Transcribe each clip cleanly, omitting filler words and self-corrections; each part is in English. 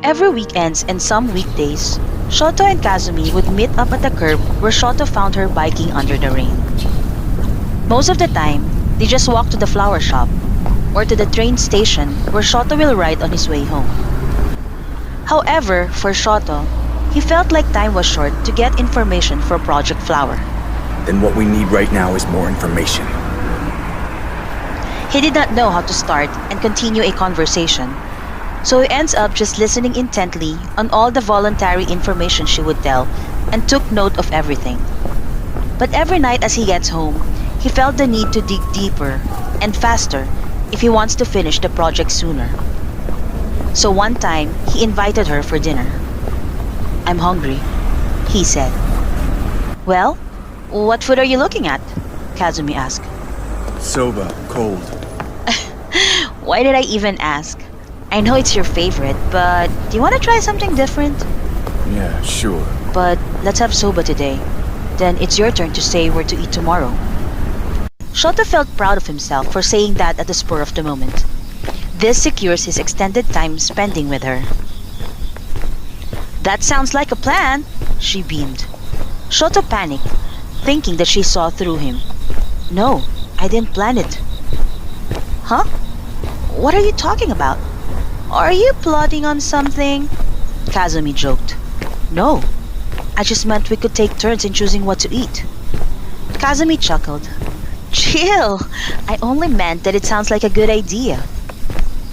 Every weekends and some weekdays, Shoto and Kazumi would meet up at the curb where Shoto found her biking under the rain. Most of the time, they just walk to the flower shop or to the train station where Shoto will ride on his way home. However, for Shoto, he felt like time was short to get information for Project Flower. Then what we need right now is more information. He did not know how to start and continue a conversation, so he ends up just listening intently on all the voluntary information she would tell and took note of everything. But every night as he gets home, he felt the need to dig deeper and faster if he wants to finish the project sooner. So one time, he invited her for dinner. "I'm hungry," he said. "Well, what food are you looking at?" Kazumi asked. Soba, cold. Why did I even ask? I know it's your favorite, but do you want to try something different? Yeah, sure. But let's have soba today. Then it's your turn to say where to eat tomorrow. Shoto felt proud of himself for saying that at the spur of the moment. This secures his extended time spending with her. "That sounds like a plan," she beamed. Shoto panicked, thinking that she saw through him. "No, I didn't plan it." "Huh? What are you talking about? Are you plotting on something?" Kazumi joked. "No, I just meant we could take turns in choosing what to eat." Kazumi chuckled. "Chill, I only meant that it sounds like a good idea."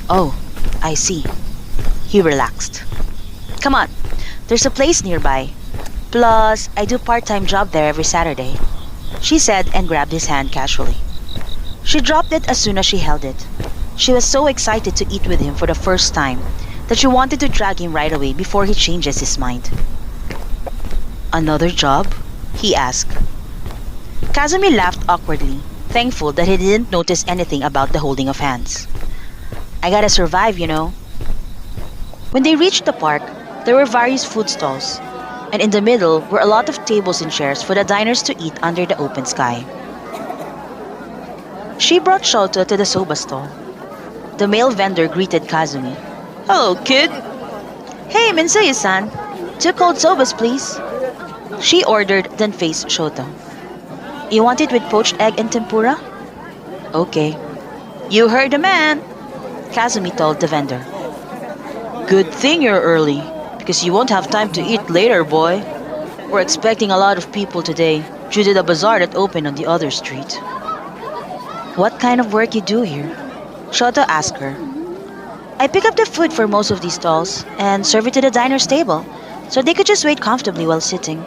"Oh, I see." He relaxed. "Come on, there's a place nearby. Plus, I do part-time job there every Saturday," she said and grabbed his hand casually. She dropped it as soon as she held it. She was so excited to eat with him for the first time that she wanted to drag him right away before he changes his mind. "Another job?" he asked. Kazumi laughed awkwardly, thankful that he didn't notice anything about the holding of hands. "I gotta survive, you know." When they reached the park, there were various food stalls, and in the middle were a lot of tables and chairs for the diners to eat under the open sky. She brought Shoto to the soba stall. The male vendor greeted Kazumi. "Hello, kid." "Hey, Minsuya-san. 2 cold sobas, please." She ordered, then faced Shoto. "You want it with poached egg and tempura?" "Okay." "You heard the man," Kazumi told the vendor. "Good thing you're early, because you won't have time to eat later, boy. We're expecting a lot of people today due to the bazaar that opened on the other street." "What kind of work you do here?" Shoto asked her. "I pick up the food for most of these stalls and serve it to the diner's table, so they could just wait comfortably while sitting."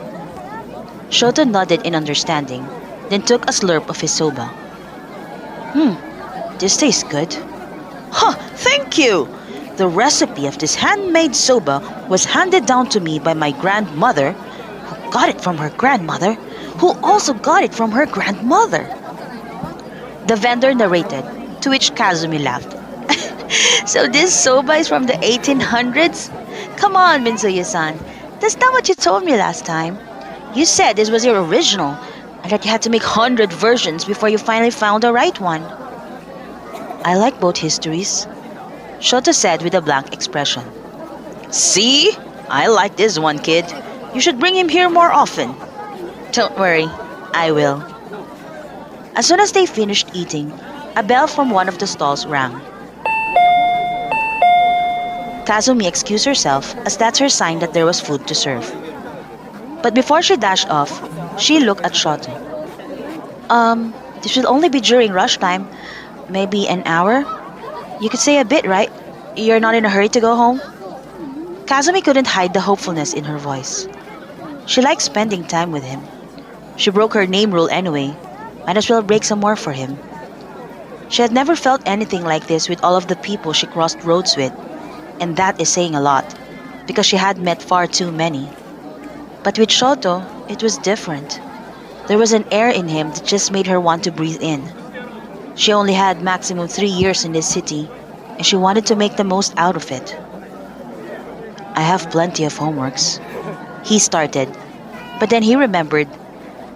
Shoto nodded in understanding, then took a slurp of his soba. This tastes good." "Huh, thank you! The recipe of this handmade soba was handed down to me by my grandmother, who got it from her grandmother, who also got it from her grandmother," the vendor narrated, to which Kazumi laughed. "So this soba is from the 1800s? Come on, Minsuya-san. That's not what you told me last time. You said this was your original, and that you had to make 100 versions before you finally found the right one." "I like both histories," Shoto said with a blank expression. "See? I like this one, kid. You should bring him here more often." "Don't worry, I will." As soon as they finished eating, a bell from one of the stalls rang. Kazumi excused herself as that's her sign that there was food to serve. But before she dashed off, she looked at Shoto. This will only be during rush time. Maybe an hour? You could say a bit, right? You're not in a hurry to go home?" Kazumi couldn't hide the hopefulness in her voice. She liked spending time with him. She broke her name rule anyway. Might as well break some more for him. She had never felt anything like this with all of the people she crossed roads with, and that is saying a lot, because she had met far too many. But with Shoto, it was different. There was an air in him that just made her want to breathe in. She only had maximum 3 years in this city, and she wanted to make the most out of it. "I have plenty of homeworks," he started, but then he remembered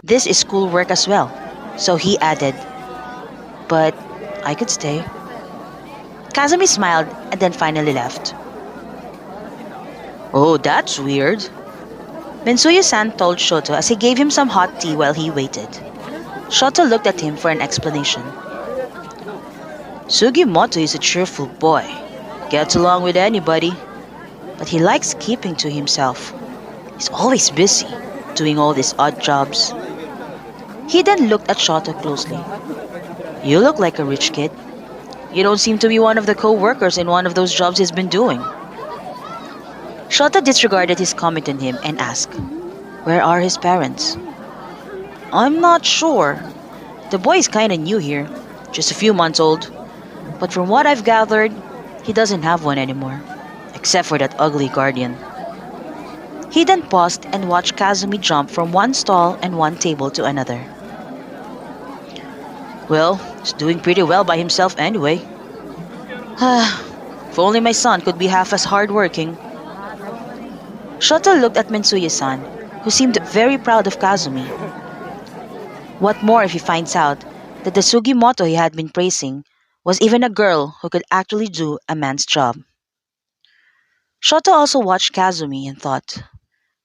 this is schoolwork as well, so he added, "But I could stay." Kazumi smiled and then finally left. Oh, that's weird. Mensuya-san told Shoto as he gave him some hot tea while he waited. Shoto looked at him for an explanation. Sugimoto is a cheerful boy. Gets along with anybody. But he likes keeping to himself. He's always busy, doing all these odd jobs. He then looked at Shoto closely. You look like a rich kid. You don't seem to be one of the co-workers in one of those jobs he's been doing. Shoto disregarded his comment on him and asked, Where are his parents? I'm not sure. The boy is kinda new here, just a few months old. But from what I've gathered, he doesn't have one anymore, except for that ugly guardian. He then paused and watched Kazumi jump from one stall and one table to another. Well, he's doing pretty well by himself anyway. If only my son could be half as hardworking. Shoto looked at Mensuya-san, who seemed very proud of Kazumi. What more if he finds out that the Sugimoto he had been praising was even a girl who could actually do a man's job? Shoto also watched Kazumi and thought,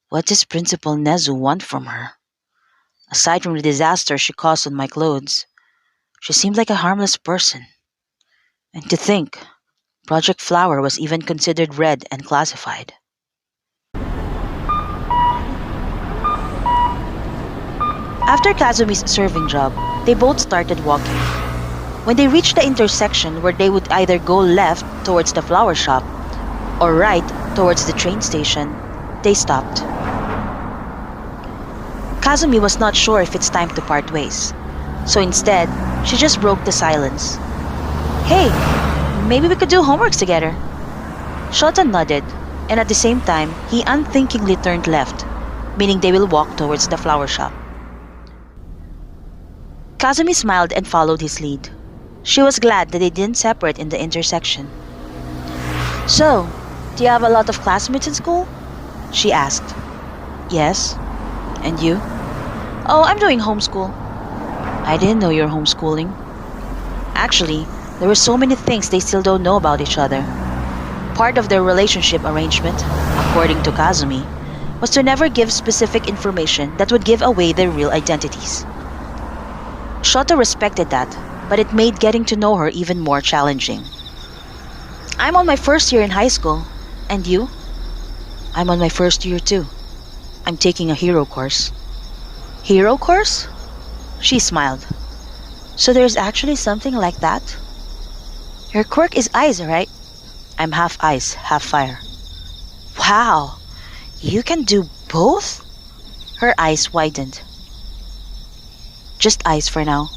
what does Principal Nezu want from her? Aside from the disaster she caused on my clothes, she seemed like a harmless person. And to think, Project Flower was even considered red and classified. After Kazumi's serving job, they both started walking. When they reached the intersection where they would either go left towards the flower shop or right towards the train station, they stopped. Kazumi was not sure if it's time to part ways, so instead, she just broke the silence. Hey, maybe we could do homework together. Shoto nodded, and at the same time, he unthinkingly turned left, meaning they will walk towards the flower shop. Kazumi smiled and followed his lead. She was glad that they didn't separate in the intersection. So, do you have a lot of classmates in school? She asked. Yes. And you? Oh, I'm doing homeschool. I didn't know you're homeschooling. Actually, there were so many things they still don't know about each other. Part of their relationship arrangement, according to Kazumi, was to never give specific information that would give away their real identities. Shoto respected that, but it made getting to know her even more challenging. I'm on my first year in high school. And you? I'm on my first year too. I'm taking a hero course. Hero course? She smiled. So there's actually something like that? Your quirk is ice, right? I'm half ice, half fire. Wow! You can do both? Her eyes widened. Just ice for now.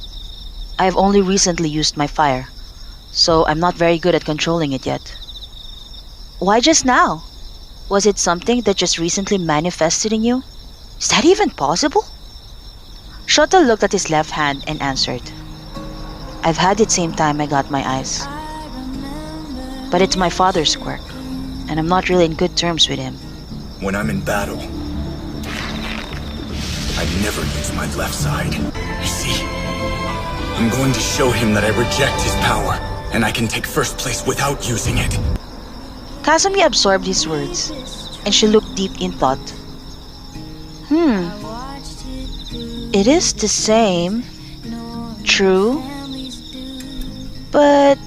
I have only recently used my fire, so I'm not very good at controlling it yet. Why just now? Was it something that just recently manifested in you? Is that even possible? Shoto looked at his left hand and answered. I've had it same time I got my eyes. But it's my father's quirk, and I'm not really in good terms with him. When I'm in battle, I never use my left side. You see, I'm going to show him that I reject his power, and I can take first place without using it. Kazumi absorbed his words, and she looked deep in thought. It is the same. True. But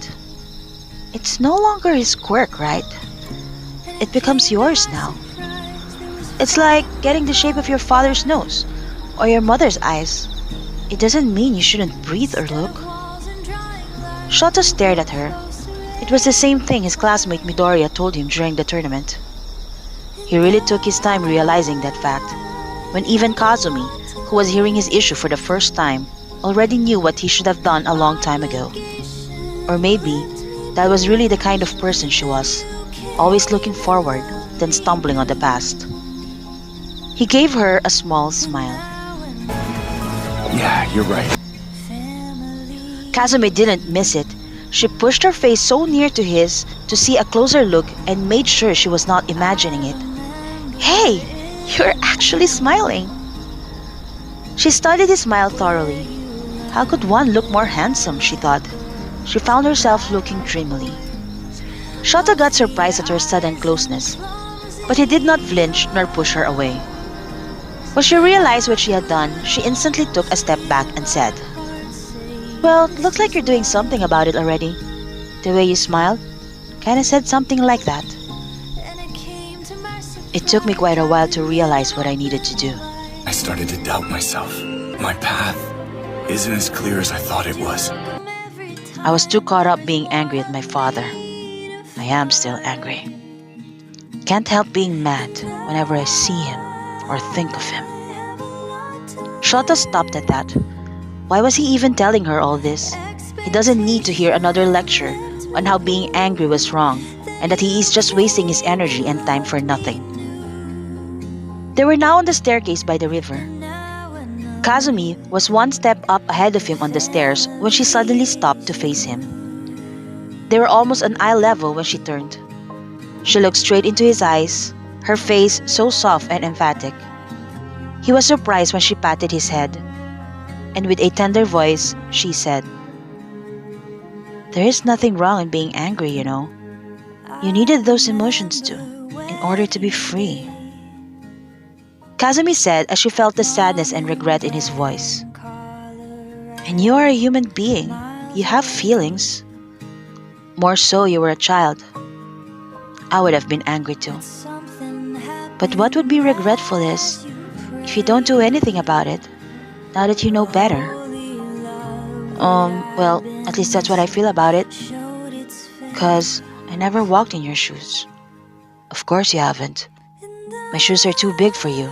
it's no longer his quirk, right? It becomes yours now. It's like getting the shape of your father's nose or your mother's eyes. It doesn't mean you shouldn't breathe or look. Shoto stared at her. It was the same thing his classmate Midoriya told him during the tournament. He really took his time realizing that fact, when even Kazumi, who was hearing his issue for the first time, already knew what he should have done a long time ago. Or maybe, that was really the kind of person she was, always looking forward, then stumbling on the past. He gave her a small smile. Yeah, you're right. Kazumi didn't miss it. She pushed her face so near to his to see a closer look and made sure she was not imagining it. Hey, you're actually smiling. She studied his smile thoroughly. How could one look more handsome, she thought. She found herself looking dreamily. Shoto got surprised at her sudden closeness. But he did not flinch nor push her away. When she realized what she had done, she instantly took a step back and said, "Well, looks like you're doing something about it already. The way you smiled kinda said something like that." It took me quite a while to realize what I needed to do. I started to doubt myself. My path isn't as clear as I thought it was. I was too caught up being angry at my father. I am still angry. Can't help being mad whenever I see him or think of him. Shoto stopped at that. Why was he even telling her all this? He doesn't need to hear another lecture on how being angry was wrong and that he is just wasting his energy and time for nothing. They were now on the staircase by the river. Kazumi was one step up ahead of him on the stairs when she suddenly stopped to face him. They were almost on eye level when she turned. She looked straight into his eyes, her face so soft and emphatic. He was surprised when she patted his head, and with a tender voice, she said, "There is nothing wrong in being angry, you know. You needed those emotions too, in order to be free." Kazumi said as she felt the sadness and regret in his voice. "And you are a human being. You have feelings. More so you were a child. I would have been angry too. But what would be regretful is if you don't do anything about it, now that you know better." Well, at least that's what I feel about it. 'Cause I never walked in your shoes." "Of course you haven't. My shoes are too big for you,"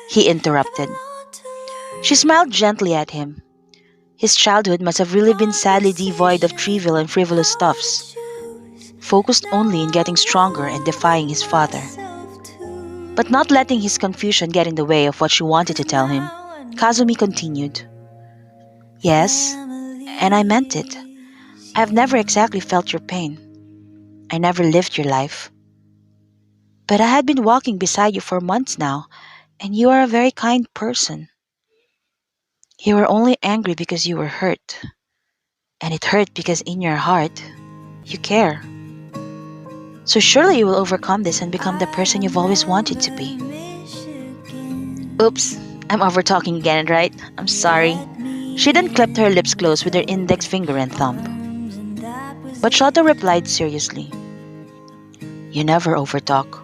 he interrupted. She smiled gently at him. His childhood must have really been sadly devoid of trivial and frivolous stuffs, focused only in getting stronger and defying his father. But not letting his confusion get in the way of what she wanted to tell him, Kazumi continued, "Yes, and I meant it. I've never exactly felt your pain. I never lived your life. But I had been walking beside you for months now, and you are a very kind person. You were only angry because you were hurt. And it hurt because in your heart, you care. So surely you will overcome this and become the person you've always wanted to be." Oops, I'm over-talking again, right? I'm sorry. She then clipped her lips close with her index finger and thumb. But Shoto replied seriously, "You never overtalk.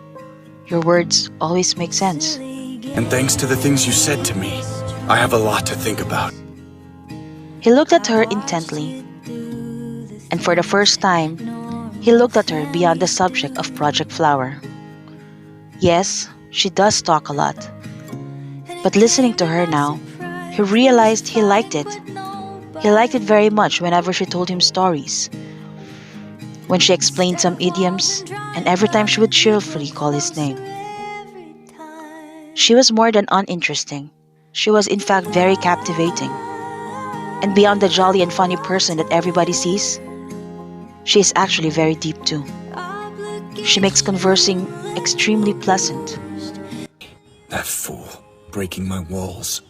Your words always make sense." And thanks to the things you said to me, I have a lot to think about. He looked at her intently. And for the first time, he looked at her beyond the subject of Project Flower. Yes, she does talk a lot. But listening to her now, he realized he liked it. He liked it very much whenever she told him stories, when she explained some idioms, and every time she would cheerfully call his name. She was more than uninteresting. She was in fact very captivating. And beyond the jolly and funny person that everybody sees, she is actually very deep too. She makes conversing extremely pleasant. That fool, breaking my walls.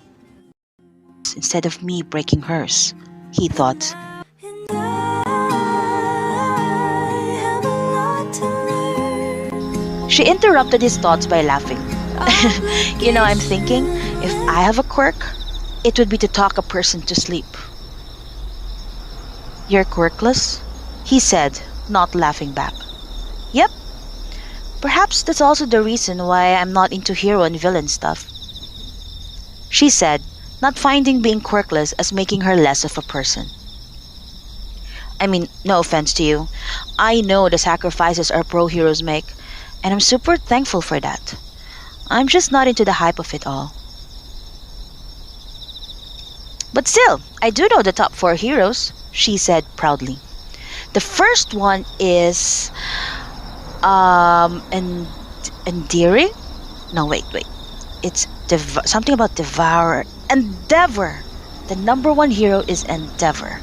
Instead of me breaking hers, he thought. She interrupted his thoughts by laughing. You know, I'm thinking, if I have a quirk, it would be to talk a person to sleep. "You're quirkless?" he said, not laughing back. "Yep. Perhaps that's also the reason why I'm not into hero and villain stuff," she said, not finding being quirkless as making her less of a person. "I mean, no offense to you. I know the sacrifices our pro heroes make, and I'm super thankful for that. I'm just not into the hype of it all. But still, I do know the top 4 heroes," she said proudly. "The first one is endearing? No, wait. It's something about Devour. Endeavor! The number 1 hero is Endeavor."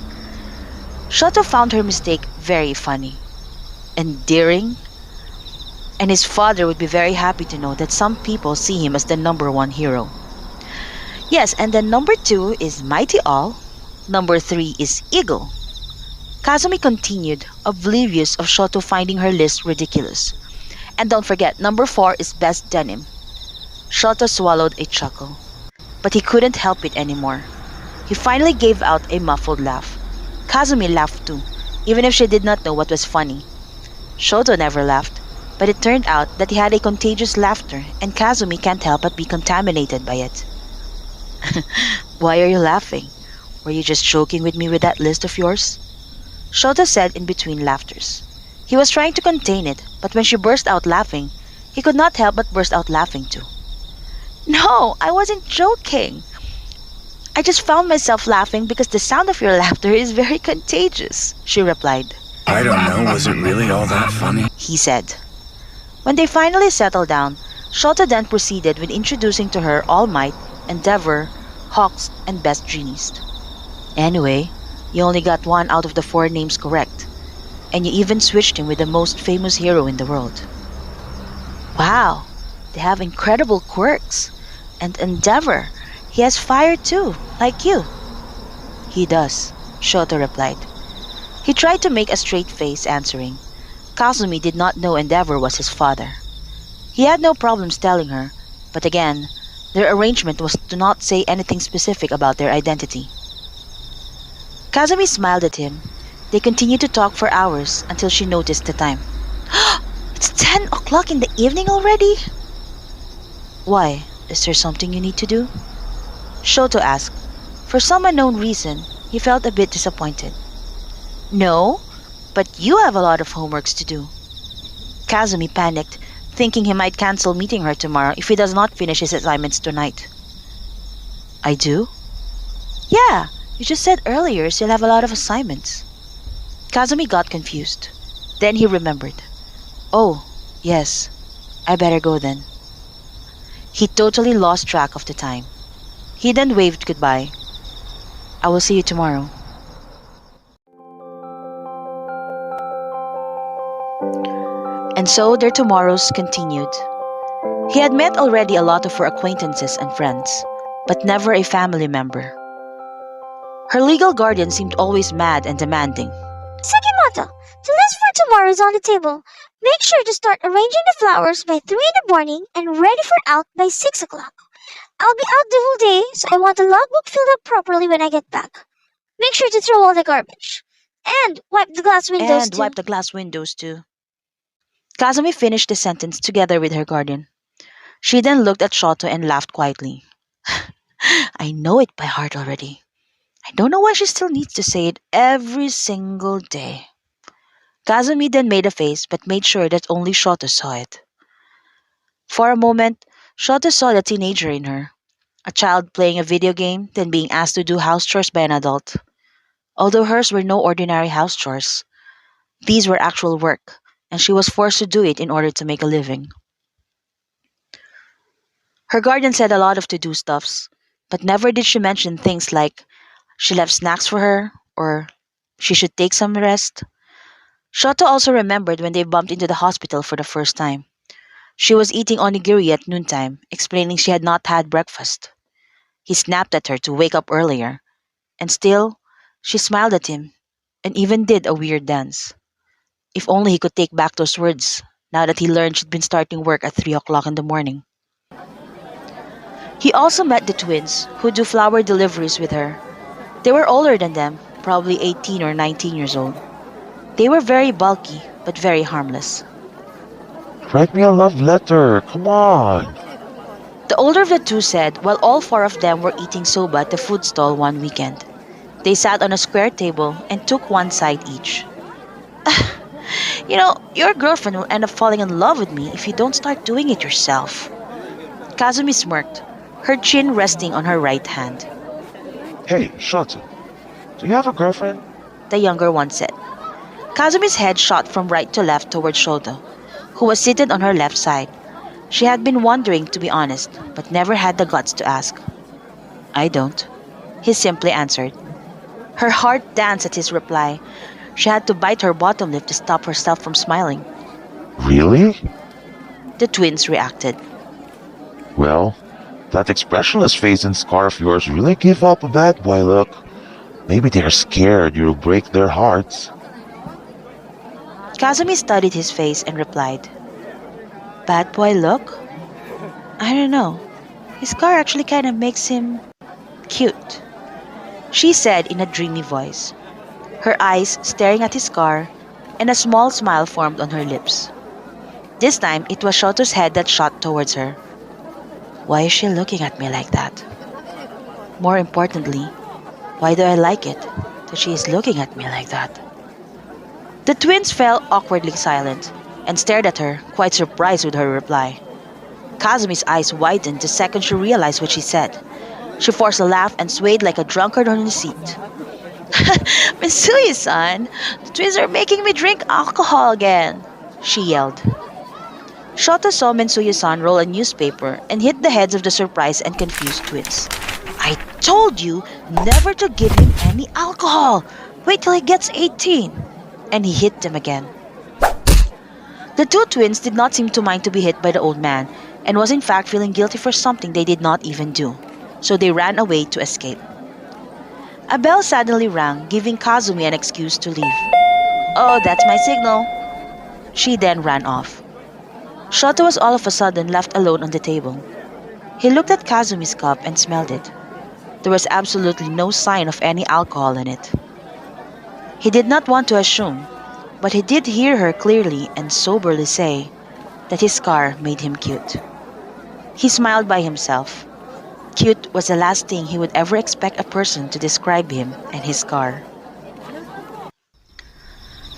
Shoto found her mistake very funny. Endearing? And his father would be very happy to know that some people see him as the number 1 hero. Yes, and then number 2 is Mighty All. Number 3 is Eagle. Kazumi continued, oblivious of Shoto finding her list ridiculous. And don't forget, number 4 is best denim. Shoto swallowed a chuckle, but he couldn't help it anymore. He finally gave out a muffled laugh. Kazumi laughed too, even if she did not know what was funny. Shoto never laughed, but it turned out that he had a contagious laughter, and Kazumi can't help but be contaminated by it. Why are you laughing? Were you just joking with me with that list of yours? Shoto said in between laughters. He was trying to contain it, but when she burst out laughing, he could not help but burst out laughing too. No, I wasn't joking. I just found myself laughing because the sound of your laughter is very contagious, she replied. I don't know, was it really all that funny? He said. When they finally settled down, Shoto then proceeded with introducing to her All Might, Endeavor, Hawks, and Best Genies. Anyway, you only got 1 out of the 4 names correct, and you even switched him with the most famous hero in the world. Wow, they have incredible quirks. And Endeavor, he has fire too, like you. He does, Shoto replied. He tried to make a straight face answering. Kazumi did not know Endeavor was his father. He had no problems telling her, but again, their arrangement was to not say anything specific about their identity. Kazumi smiled at him. They continued to talk for hours until she noticed the time. It's 10 o'clock in the evening already? Why? Is there something you need to do? Shoto asked. For some unknown reason, he felt a bit disappointed. No, but you have a lot of homeworks to do. Kazumi panicked, thinking he might cancel meeting her tomorrow if he does not finish his assignments tonight. I do? Yeah, you just said earlier you'll have a lot of assignments. Kazumi got confused. Then he remembered. Oh, yes, I better go then. He totally lost track of the time. He then waved goodbye. I will see you tomorrow. And so their tomorrows continued. He had met already a lot of her acquaintances and friends, but never a family member. Her legal guardian seemed always mad and demanding. Sekimoto, the list for tomorrow is on the table. Make sure to start arranging the flowers by 3 in the morning and ready for out by 6 o'clock. I'll be out the whole day, so I want the logbook filled up properly when I get back. Make sure to throw all the garbage. And wipe the glass windows too. Kazumi finished the sentence together with her guardian. She then looked at Shoto and laughed quietly. I know it by heart already. I don't know why she still needs to say it every single day. Kazumi then made a face but made sure that only Shoto saw it. For a moment, Shoto saw the teenager in her. A child playing a video game, then being asked to do house chores by an adult. Although hers were no ordinary house chores, these were actual work, and she was forced to do it in order to make a living. Her guardian said a lot of to-do stuffs, but never did she mention things like she left snacks for her or she should take some rest. Shoto also remembered when they bumped into the hospital for the first time. She was eating onigiri at noontime, explaining she had not had breakfast. He snapped at her to wake up earlier, and still, she smiled at him and even did a weird dance. If only he could take back those words, now that he learned she'd been starting work at 3 o'clock in the morning. He also met the twins, who do flower deliveries with her. They were older than them, probably 18 or 19 years old. They were very bulky, but very harmless. Write me a love letter, come on! The older of the two said, while all 4 of them were eating soba at the food stall one weekend. They sat on a square table and took one side each. You know, your girlfriend will end up falling in love with me if you don't start doing it yourself. Kazumi smirked, her chin resting on her right hand. Hey, Shoto, do you have a girlfriend? The younger one said. Kazumi's head shot from right to left toward Shoto, who was seated on her left side. She had been wondering, to be honest, but never had the guts to ask. I don't, he simply answered. Her heart danced at his reply. She had to bite her bottom lip to stop herself from smiling. Really? The twins reacted. Well, that expressionless face and scar of yours really give up a bad boy look. Maybe they're scared you'll break their hearts. Kazumi studied his face and replied, Bad boy look? I don't know. His scar actually kind of makes him cute, she said in a dreamy voice, her eyes staring at his scar, and a small smile formed on her lips. This time, it was Shoto's head that shot towards her. Why is she looking at me like that? More importantly, why do I like it that she is looking at me like that? The twins fell awkwardly silent and stared at her, quite surprised with her reply. Kazumi's eyes widened the second she realized what she said. She forced a laugh and swayed like a drunkard on the seat. Mitsui-san, the twins are making me drink alcohol again, she yelled. Shoto saw Mitsui-san roll a newspaper and hit the heads of the surprised and confused twins. I told you never to give him any alcohol. Wait till he gets 18. And he hit them again. The two twins did not seem to mind to be hit by the old man, and was in fact feeling guilty for something they did not even do, so they ran away to escape. A bell suddenly rang, giving Kazumi an excuse to leave. Oh, that's my signal. She then ran off. Shoto was all of a sudden left alone on the table. He looked at Kazumi's cup and smelled it. There was absolutely no sign of any alcohol in it. He did not want to assume, but he did hear her clearly and soberly say that his scar made him cute. He smiled by himself. Cute was the last thing he would ever expect a person to describe him and his scar.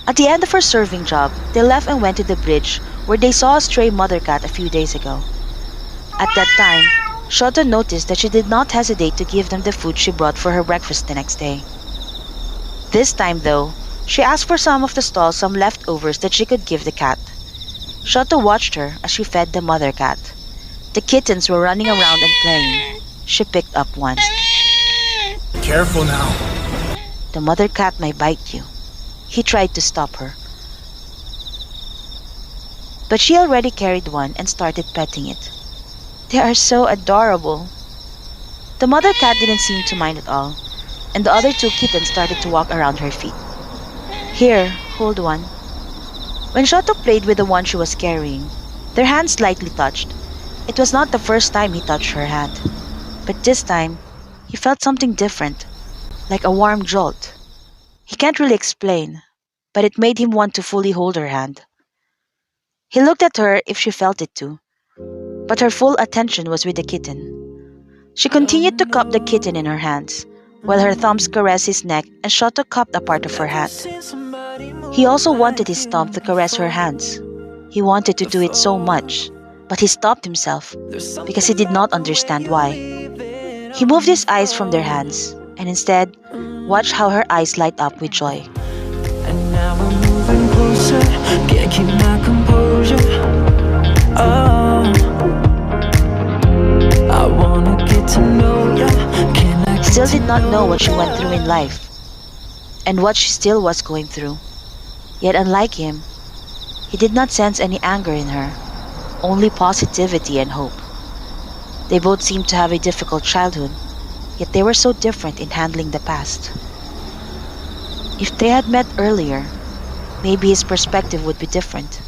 At the end of her serving job, they left and went to the bridge where they saw a stray mother cat a few days ago. At that time, Shoto noticed that she did not hesitate to give them the food she brought for her breakfast the next day. This time though, she asked for some of the stalls some leftovers that she could give the cat. Shoto watched her as she fed the mother cat. The kittens were running around and playing. She picked up one. Careful now. The mother cat might bite you. He tried to stop her. But she already carried one and started petting it. They are so adorable. The mother cat didn't seem to mind at all, and the other two kittens started to walk around her feet. Here, hold one. When Shoto played with the one she was carrying, their hands slightly touched. It was not the first time he touched her hand, but this time, he felt something different, like a warm jolt. He can't really explain, but it made him want to fully hold her hand. He looked at her if she felt it too, but her full attention was with the kitten. She continued to cup the kitten in her hands, while her thumbs caressed his neck and Shoto cupped a part of her hand. He also wanted his thumb to caress her hands. He wanted to do it so much, but he stopped himself because he did not understand why. He moved his eyes from their hands and instead watched how her eyes light up with joy. And now we're moving closer, can't keep my composure. Oh, I wanna get to know ya. Can I Still did not know what she went through in life and what she still was going through. Yet unlike him, he did not sense any anger in her, only positivity and hope. They both seemed to have a difficult childhood, yet they were so different in handling the past. If they had met earlier, maybe his perspective would be different.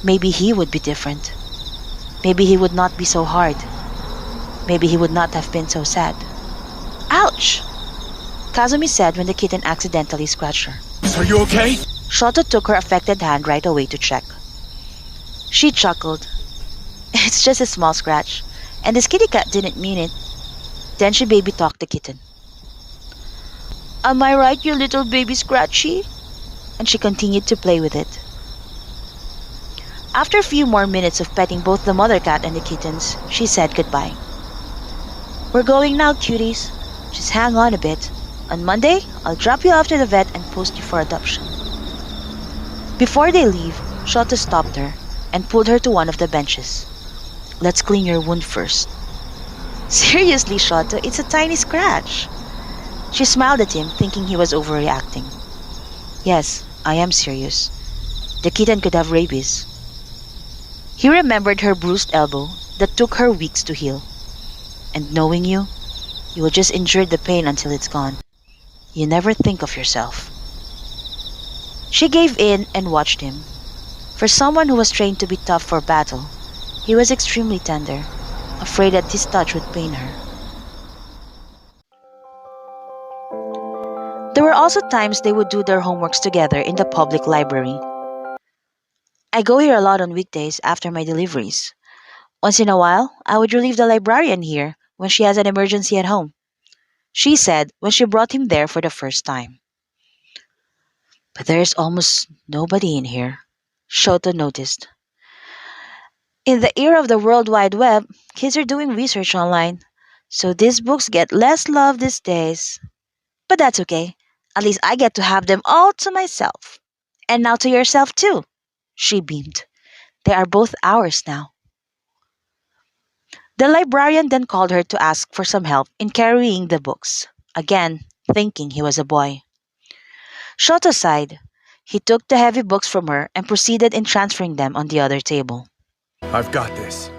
Maybe he would be different. Maybe he would not be so hard. Maybe he would not have been so sad. Ouch! Kazumi said when the kitten accidentally scratched her. Are you okay? Shoto took her affected hand right away to check. She chuckled. It's just a small scratch, and this kitty cat didn't mean it. Then she baby talked the kitten. Am I right, you little baby Scratchy? And she continued to play with it. After a few more minutes of petting both the mother cat and the kittens, she said goodbye. We're going now, cuties. Just hang on a bit. On Monday, I'll drop you off to the vet and post you for adoption. Before they leave, Shoto stopped her and pulled her to one of the benches. Let's clean your wound first. Seriously, Shoto, it's a tiny scratch. She smiled at him, thinking he was overreacting. Yes, I am serious. The kitten could have rabies. He remembered her bruised elbow that took her weeks to heal. And knowing you, you will just endure the pain until it's gone. You never think of yourself. She gave in and watched him. For someone who was trained to be tough for battle, he was extremely tender, afraid that his touch would pain her. There were also times they would do their homeworks together in the public library. I go here a lot on weekdays after my deliveries. Once in a while, I would relieve the librarian here when she has an emergency at home, she said when she brought him there for the first time. But there is almost nobody in here, Shoto noticed. In the era of the World Wide Web, kids are doing research online, so these books get less love these days. But that's okay. At least I get to have them all to myself. And now to yourself too, she beamed. They are both ours now. The librarian then called her to ask for some help in carrying the books, again thinking he was a boy. Shoto sighed. He took the heavy books from her and proceeded in transferring them on the other table. I've got this.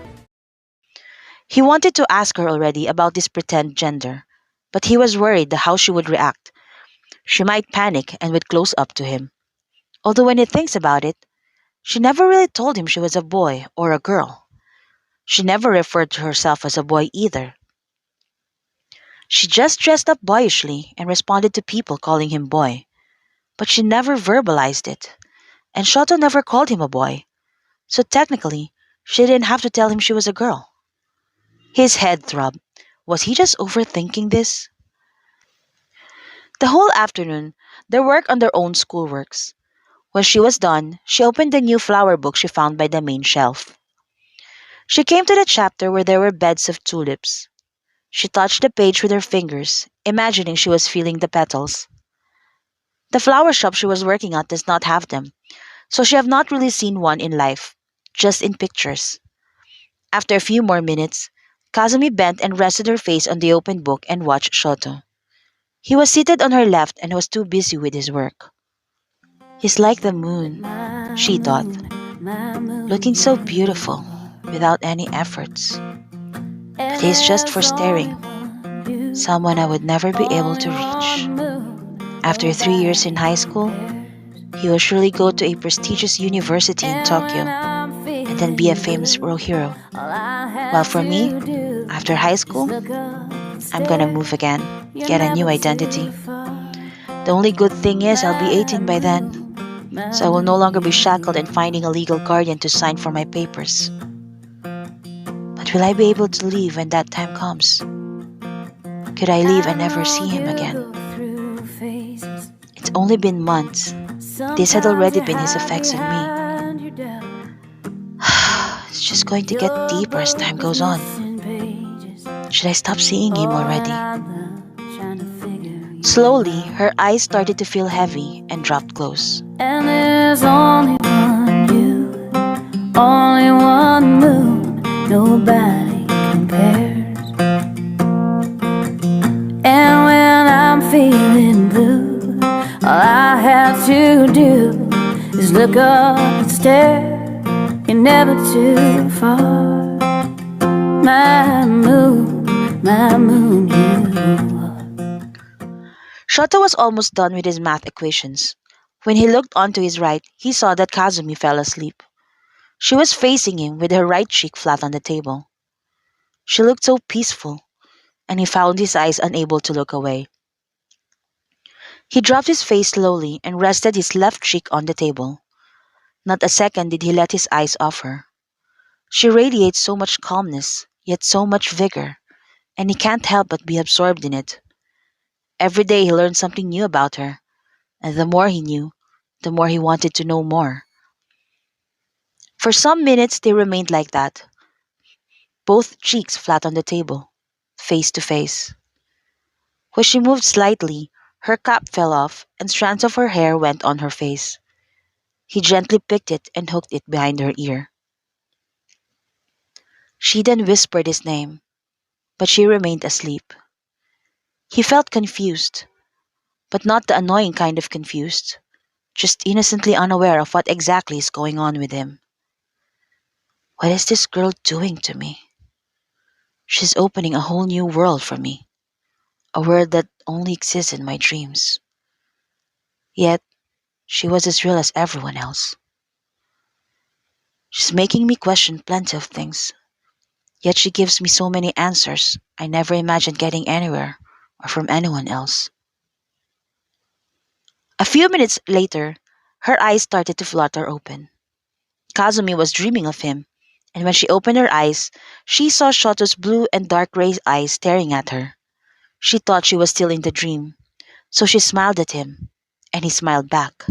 He wanted to ask her already about this pretend gender, but he was worried how she would react. She might panic and would close up to him. Although when he thinks about it, she never really told him she was a boy or a girl. She never referred to herself as a boy either. She just dressed up boyishly and responded to people calling him boy. But she never verbalized it, and Shoto never called him a boy. So technically, she didn't have to tell him she was a girl. His head throbbed. Was he just overthinking this? The whole afternoon, they worked on their own schoolworks. When she was done, she opened the new flower book she found by the main shelf. She came to the chapter where there were beds of tulips. She touched the page with her fingers, imagining she was feeling the petals. The flower shop she was working at does not have them, so she have not really seen one in life, just in pictures. After a few more minutes, Kazumi bent and rested her face on the open book and watched Shoto. He was seated on her left and was too busy with his work. He's like the moon, she thought, looking so beautiful, without any efforts. But he's just for staring, someone I would never be able to reach. After 3 years in high school, he will surely go to a prestigious university in Tokyo and then be a famous world hero. While for me, after high school, I'm gonna move again, get a new identity. The only good thing is I'll be 18 by then, so I will no longer be shackled and finding a legal guardian to sign for my papers. But will I be able to leave when that time comes? Could I leave and never see him again? It's only been months. This had already been his effects on me. It's just going to get deeper as time goes on. Should I stop seeing him already? Slowly, her eyes started to feel heavy and dropped close. And there's only one you, only one moon, nobody compares. And when I'm feeling blue, all I have to do is look up and stare. You're never too far. My moon, you. Shoto was almost done with his math equations. When he looked onto his right, he saw that Kazumi fell asleep. She was facing him with her right cheek flat on the table. She looked so peaceful, and he found his eyes unable to look away. He dropped his face slowly and rested his left cheek on the table. Not a second did he let his eyes off her. She radiates so much calmness, yet so much vigor, and he can't help but be absorbed in it. Every day he learned something new about her, and the more he knew, the more he wanted to know more. For some minutes they remained like that, both cheeks flat on the table, face to face. When she moved slightly, her cap fell off and strands of her hair went on her face. He gently picked it and hooked it behind her ear. She then whispered his name, but she remained asleep. He felt confused, but not the annoying kind of confused, just innocently unaware of what exactly is going on with him. What is this girl doing to me? She's opening a whole new world for me, a world that only exists in my dreams. Yet, she was as real as everyone else. She's making me question plenty of things. Yet she gives me so many answers I never imagined getting anywhere or from anyone else. A few minutes later, her eyes started to flutter open. Kazumi was dreaming of him, and when she opened her eyes, she saw Shoto's blue and dark gray eyes staring at her. She thought she was still in the dream, so she smiled at him, and he smiled back.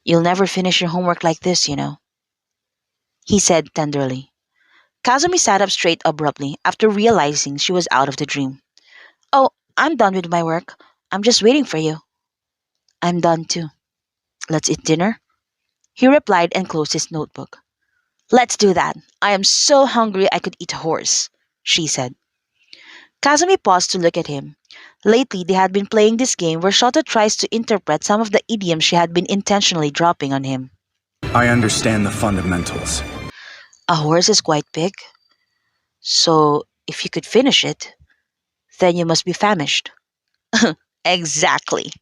You'll never finish your homework like this, you know, he said tenderly. Kazumi sat up straight abruptly after realizing she was out of the dream. Oh, I'm done with my work. I'm just waiting for you. I'm done too. Let's eat dinner? He replied and closed his notebook. Let's do that. I am so hungry I could eat a horse, she said. Kazumi paused to look at him. Lately, they had been playing this game where Shoto tries to interpret some of the idioms she had been intentionally dropping on him. I understand the fundamentals. A horse is quite big, so if you could finish it, then you must be famished. Exactly.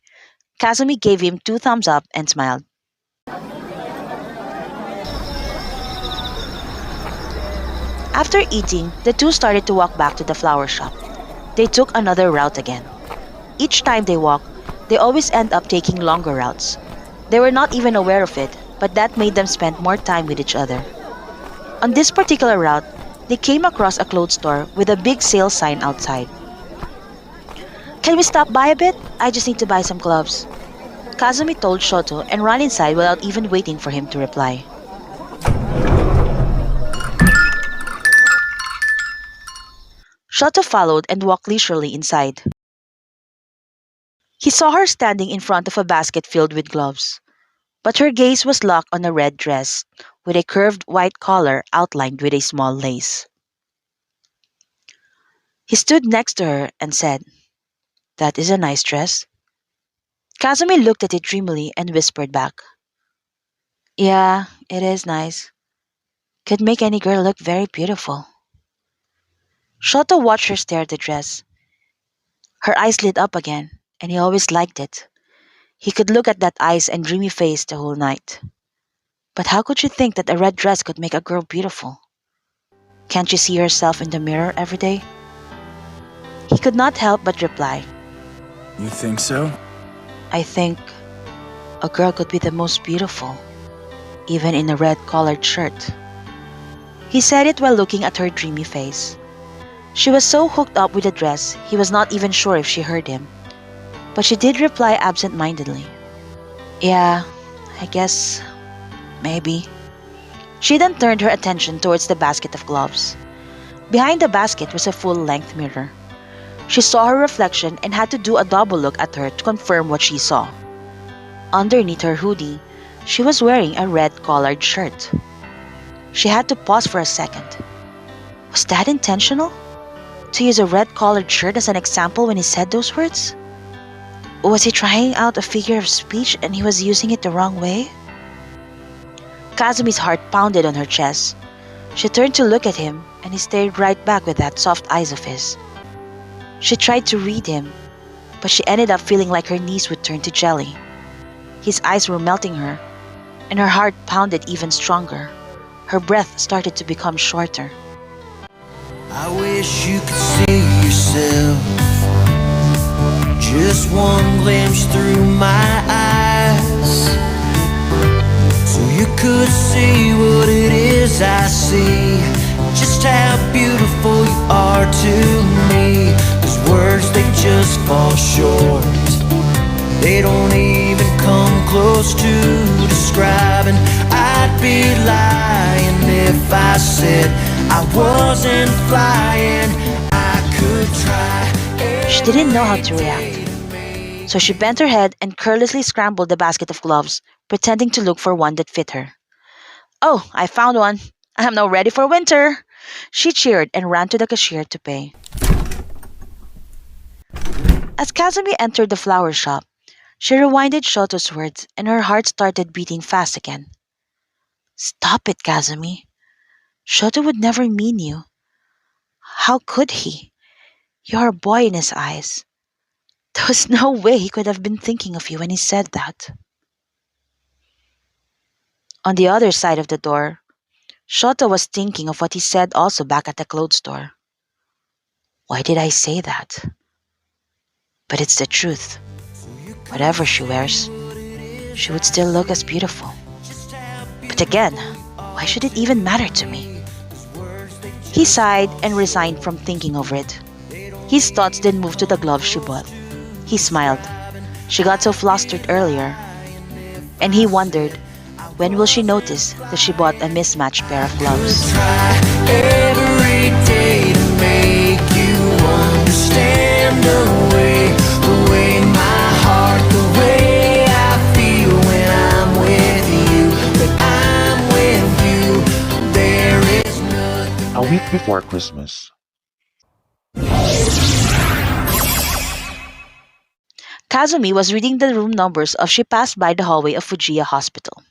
Kazumi gave him two thumbs up and smiled. After eating, the two started to walk back to the flower shop. They took another route again. Each time they walk, they always end up taking longer routes. They were not even aware of it, but that made them spend more time with each other. On this particular route, they came across a clothes store with a big sale sign outside. Can we stop by a bit? I just need to buy some gloves. Kazumi told Shoto and ran inside without even waiting for him to reply. Shoto followed and walked leisurely inside. He saw her standing in front of a basket filled with gloves, but her gaze was locked on a red dress with a curved white collar outlined with a small lace. He stood next to her and said, That is a nice dress. Kazumi looked at it dreamily and whispered back, Yeah, it is nice. Could make any girl look very beautiful. Shoto watched her stare at the dress. Her eyes lit up again, and he always liked it. He could look at that eyes and dreamy face the whole night. But how could she think that a red dress could make a girl beautiful? Can't she see herself in the mirror every day? He could not help but reply, You think so? I think a girl could be the most beautiful, even in a red-collared shirt. He said it while looking at her dreamy face. She was so hooked up with the dress, he was not even sure if she heard him. But she did reply absent-mindedly. Yeah, I guess, maybe. She then turned her attention towards the basket of gloves. Behind the basket was a full-length mirror. She saw her reflection and had to do a double look at her to confirm what she saw. Underneath her hoodie, she was wearing a red-collared shirt. She had to pause for a second. Was that intentional? To use a red-collared shirt as an example when he said those words? Was he trying out a figure of speech and he was using it the wrong way? Kazumi's heart pounded on her chest. She turned to look at him and he stared right back with that soft eyes of his. She tried to read him, but she ended up feeling like her knees would turn to jelly. His eyes were melting her, and her heart pounded even stronger. Her breath started to become shorter. I wish you could see yourself. Just one glimpse through my eyes, so you could see what it is I see. Just how beautiful you are to me. 'Cause words, they just fall short. They don't even come close to describing. I'd be lying if I said I wasn't flying. I could try. She didn't know how to react, so she bent her head and carelessly scrambled the basket of gloves, pretending to look for one that fit her. Oh, I found one. I am now ready for winter. She cheered and ran to the cashier to pay. As Kazumi entered the flower shop, she rewinded Shoto's words and her heart started beating fast again. Stop it, Kazumi. Shoto would never mean you. How could he? You're a boy in his eyes. There was no way he could have been thinking of you when he said that. On the other side of the door, Shoto was thinking of what he said also back at the clothes store. Why did I say that? But it's the truth. Whatever she wears, she would still look as beautiful. But again, why should it even matter to me? He sighed and resigned from thinking over it. His thoughts then moved to the gloves she bought. He smiled. She got so flustered earlier. And he wondered, when will she notice that she bought a mismatched pair of gloves? Try every day to make you understand the way my heart, the way I feel when I'm with you. When I'm with you, there is nothing. A week before Christmas. Kazumi was reading the room numbers as she passed by the hallway of Fujiya Hospital.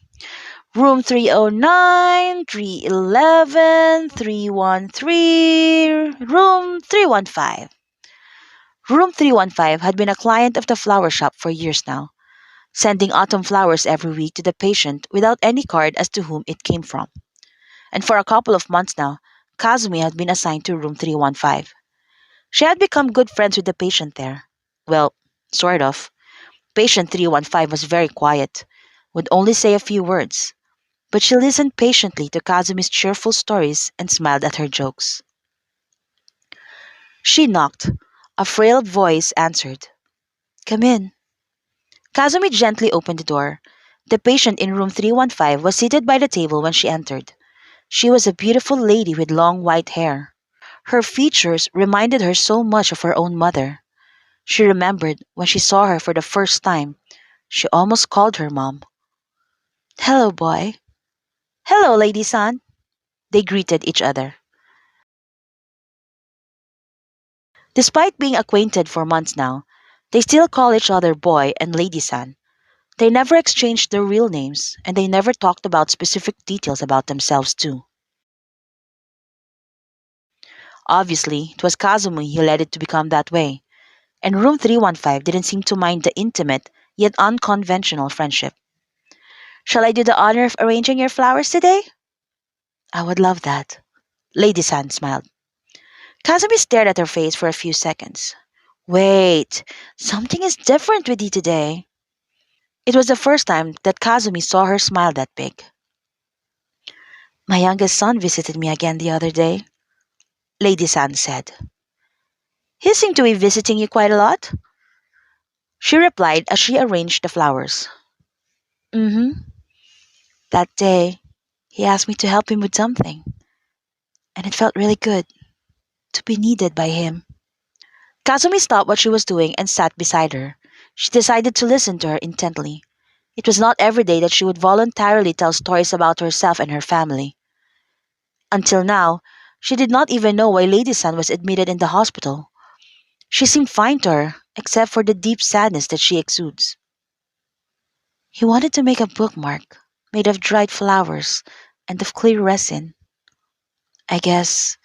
Room 309, 311, 313, room 315. Room 315 had been a client of the flower shop for years now, sending autumn flowers every week to the patient without any card as to whom it came from. And for a couple of months now, Kazumi had been assigned to room 315. She had become good friends with the patient there. Well, sort of. Patient 315 was very quiet, would only say a few words, but she listened patiently to Kazumi's cheerful stories and smiled at her jokes. She knocked. A frail voice answered. Come in. Kazumi gently opened the door. The patient in room 315 was seated by the table when she entered. She was a beautiful lady with long white hair. Her features reminded her so much of her own mother. She remembered when she saw her for the first time, she almost called her mom. Hello, boy. Hello, lady-san. They greeted each other. Despite being acquainted for months now, they still call each other boy and lady-san. They never exchanged their real names, and they never talked about specific details about themselves, too. Obviously, it was Kazumi who led it to become that way, and room 315 didn't seem to mind the intimate, yet unconventional friendship. Shall I do the honor of arranging your flowers today? I would love that. Lady San smiled. Kazumi stared at her face for a few seconds. Wait, something is different with you today. It was the first time that Kazumi saw her smile that big. My youngest son visited me again the other day, Lady San said. He seemed to be visiting you quite a lot, she replied as she arranged the flowers. Mm-hmm. That day, he asked me to help him with something, and it felt really good to be needed by him. Kazumi stopped what she was doing and sat beside her. She decided to listen to her intently. It was not every day that she would voluntarily tell stories about herself and her family. Until now, she did not even know why Lady San was admitted in the hospital. She seemed fine to her, except for the deep sadness that she exudes. He wanted to make a bookmark made of dried flowers and of clear resin. I guess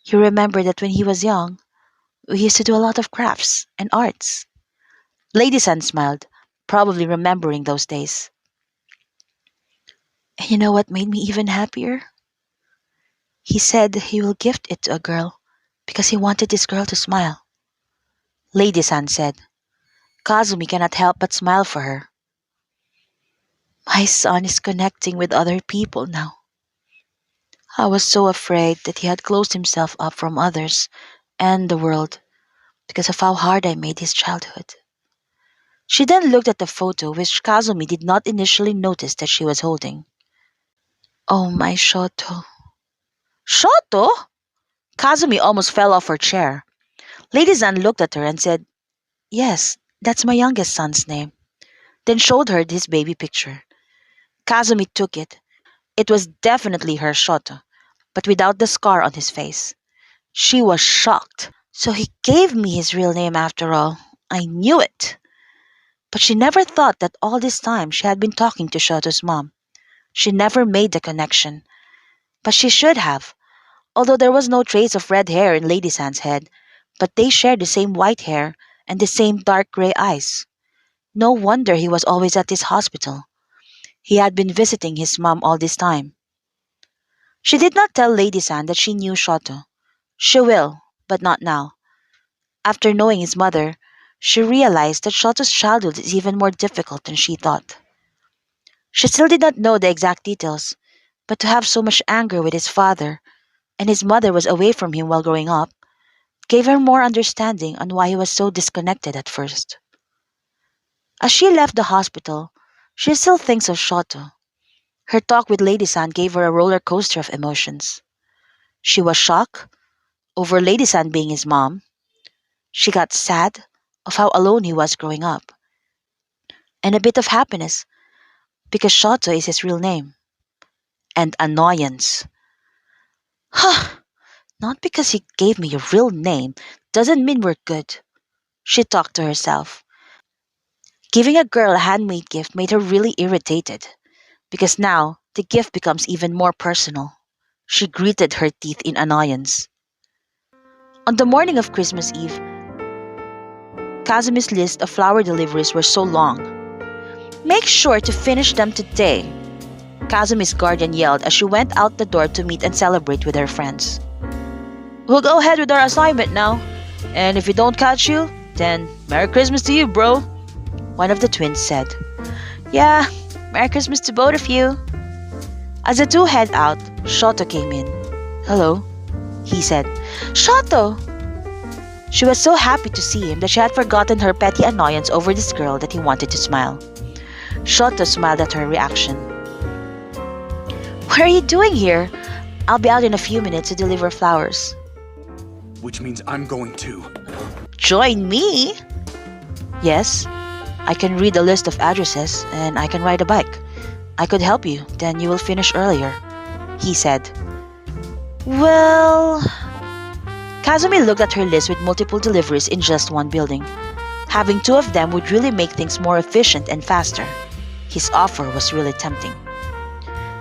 he remembered that when he was young, we used to do a lot of crafts and arts. Lady San smiled, probably remembering those days. And you know what made me even happier? He said he will gift it to a girl because he wanted this girl to smile. Lady San said. Kazumi cannot help but smile for her. My son is connecting with other people now. I was so afraid that he had closed himself up from others and the world because of how hard I made his childhood. She then looked at the photo which Kazumi did not initially notice that she was holding. Oh, my Shoto. Shoto? Kazumi almost fell off her chair. Lady Zan looked at her and said, Yes, that's my youngest son's name. Then showed her his baby picture. Kazumi took it. It was definitely her Shoto, but without the scar on his face. She was shocked. So he gave me his real name after all. I knew it. But she never thought that all this time she had been talking to Shoto's mom. She never made the connection. But she should have, although there was no trace of red hair in Lady San's head, but they shared the same white hair and the same dark gray eyes. No wonder he was always at this hospital. He had been visiting his mom all this time. She did not tell Lady San that she knew Shoto. She will, but not now. After knowing his mother, she realized that Shoto's childhood is even more difficult than she thought. She still did not know the exact details, but to have so much anger with his father, and his mother was away from him while growing up, gave her more understanding on why he was so disconnected at first. As she left the hospital, she still thinks of Shoto. Her talk with Lady San gave her a roller coaster of emotions. She was shocked over Lady San being his mom. She got sad of how alone he was growing up, and a bit of happiness because Shoto is his real name, and annoyance. Huh, not because he gave me a real name doesn't mean we're good, she talked to herself. Giving a girl a handmade gift made her really irritated because now the gift becomes even more personal. She gritted her teeth in annoyance. On the morning of Christmas Eve, Kazumi's list of flower deliveries were so long. Make sure to finish them today, Kazumi's guardian yelled as she went out the door to meet and celebrate with her friends. We'll go ahead with our assignment now, and if we don't catch you, then Merry Christmas to you, bro, one of the twins said. Yeah, Merry Christmas to both of you. As the two head out, Shoto came in. Hello, he said. Shoto! She was so happy to see him that she had forgotten her petty annoyance over this girl that he wanted to smile. Shoto smiled at her reaction. What are you doing here? I'll be out in a few minutes to deliver flowers. Which means I'm going too. Join me? Yes, I can read a list of addresses and I can ride a bike. I could help you, then you will finish earlier, he said. Well... Kazumi looked at her list with multiple deliveries in just one building. Having two of them would really make things more efficient and faster. His offer was really tempting.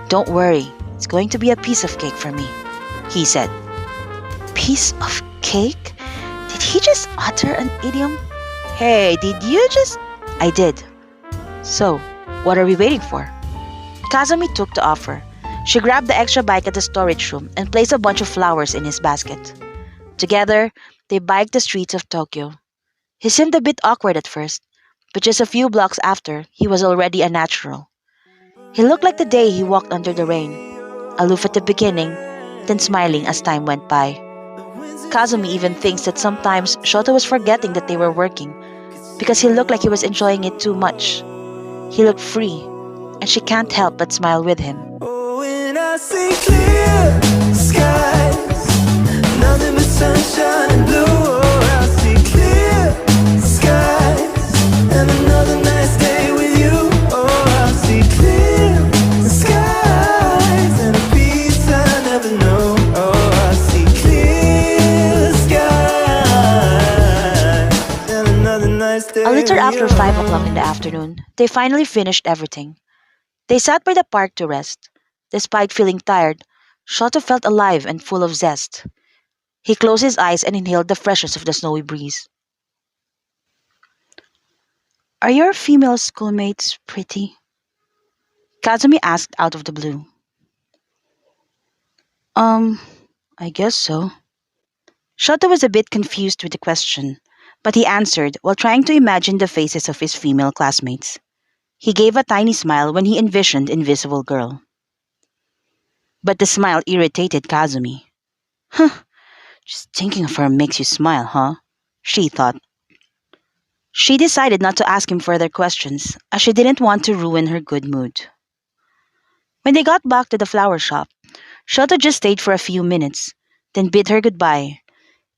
Don't worry, it's going to be a piece of cake for me, he said. Piece of cake? Did he just utter an idiom? Hey, did you just... I did. So, what are we waiting for? Kazumi took the offer. She grabbed the extra bike at the storage room and placed a bunch of flowers in his basket. Together, they biked the streets of Tokyo. He seemed a bit awkward at first, but just a few blocks after, he was already a natural. He looked like the day he walked under the rain, aloof at the beginning, then smiling as time went by. Kazumi even thinks that sometimes Shoto was forgetting that they were working because he looked like he was enjoying it too much. He looked free, and she can't help but smile with him. Oh, when I see clear skies, nothing but sunshine and blue. Oh, I see clear skies, and another nice day with you. Oh, I see clear skies, and a peace I never know. Oh, I see clear skies, and another nice day. A little with after you. 5 o'clock in the afternoon, they finally finished everything. They sat by the park to rest. Despite feeling tired, Shoto felt alive and full of zest. He closed his eyes and inhaled the freshness of the snowy breeze. Are your female schoolmates pretty? Kazumi asked out of the blue. I guess so. Shoto was a bit confused with the question, but he answered while trying to imagine the faces of his female classmates. He gave a tiny smile when he envisioned Invisible Girl. But the smile irritated Kazumi. Huh, just thinking of her makes you smile, huh? She thought. She decided not to ask him further questions, as she didn't want to ruin her good mood. When they got back to the flower shop, Shoto just stayed for a few minutes, then bid her goodbye.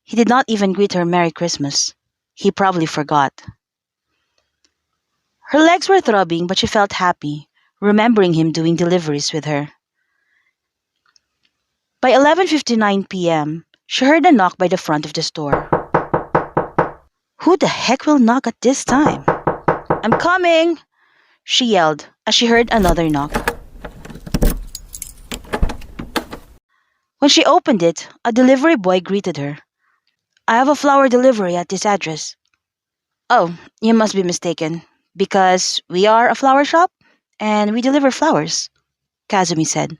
He did not even greet her Merry Christmas. He probably forgot. Her legs were throbbing, but she felt happy, remembering him doing deliveries with her. By 11:59 p.m., she heard a knock by the front of the store. Who the heck will knock at this time? I'm coming! She yelled as she heard another knock. When she opened it, a delivery boy greeted her. I have a flower delivery at this address. Oh, you must be mistaken, because we are a flower shop, and we deliver flowers, Kazumi said.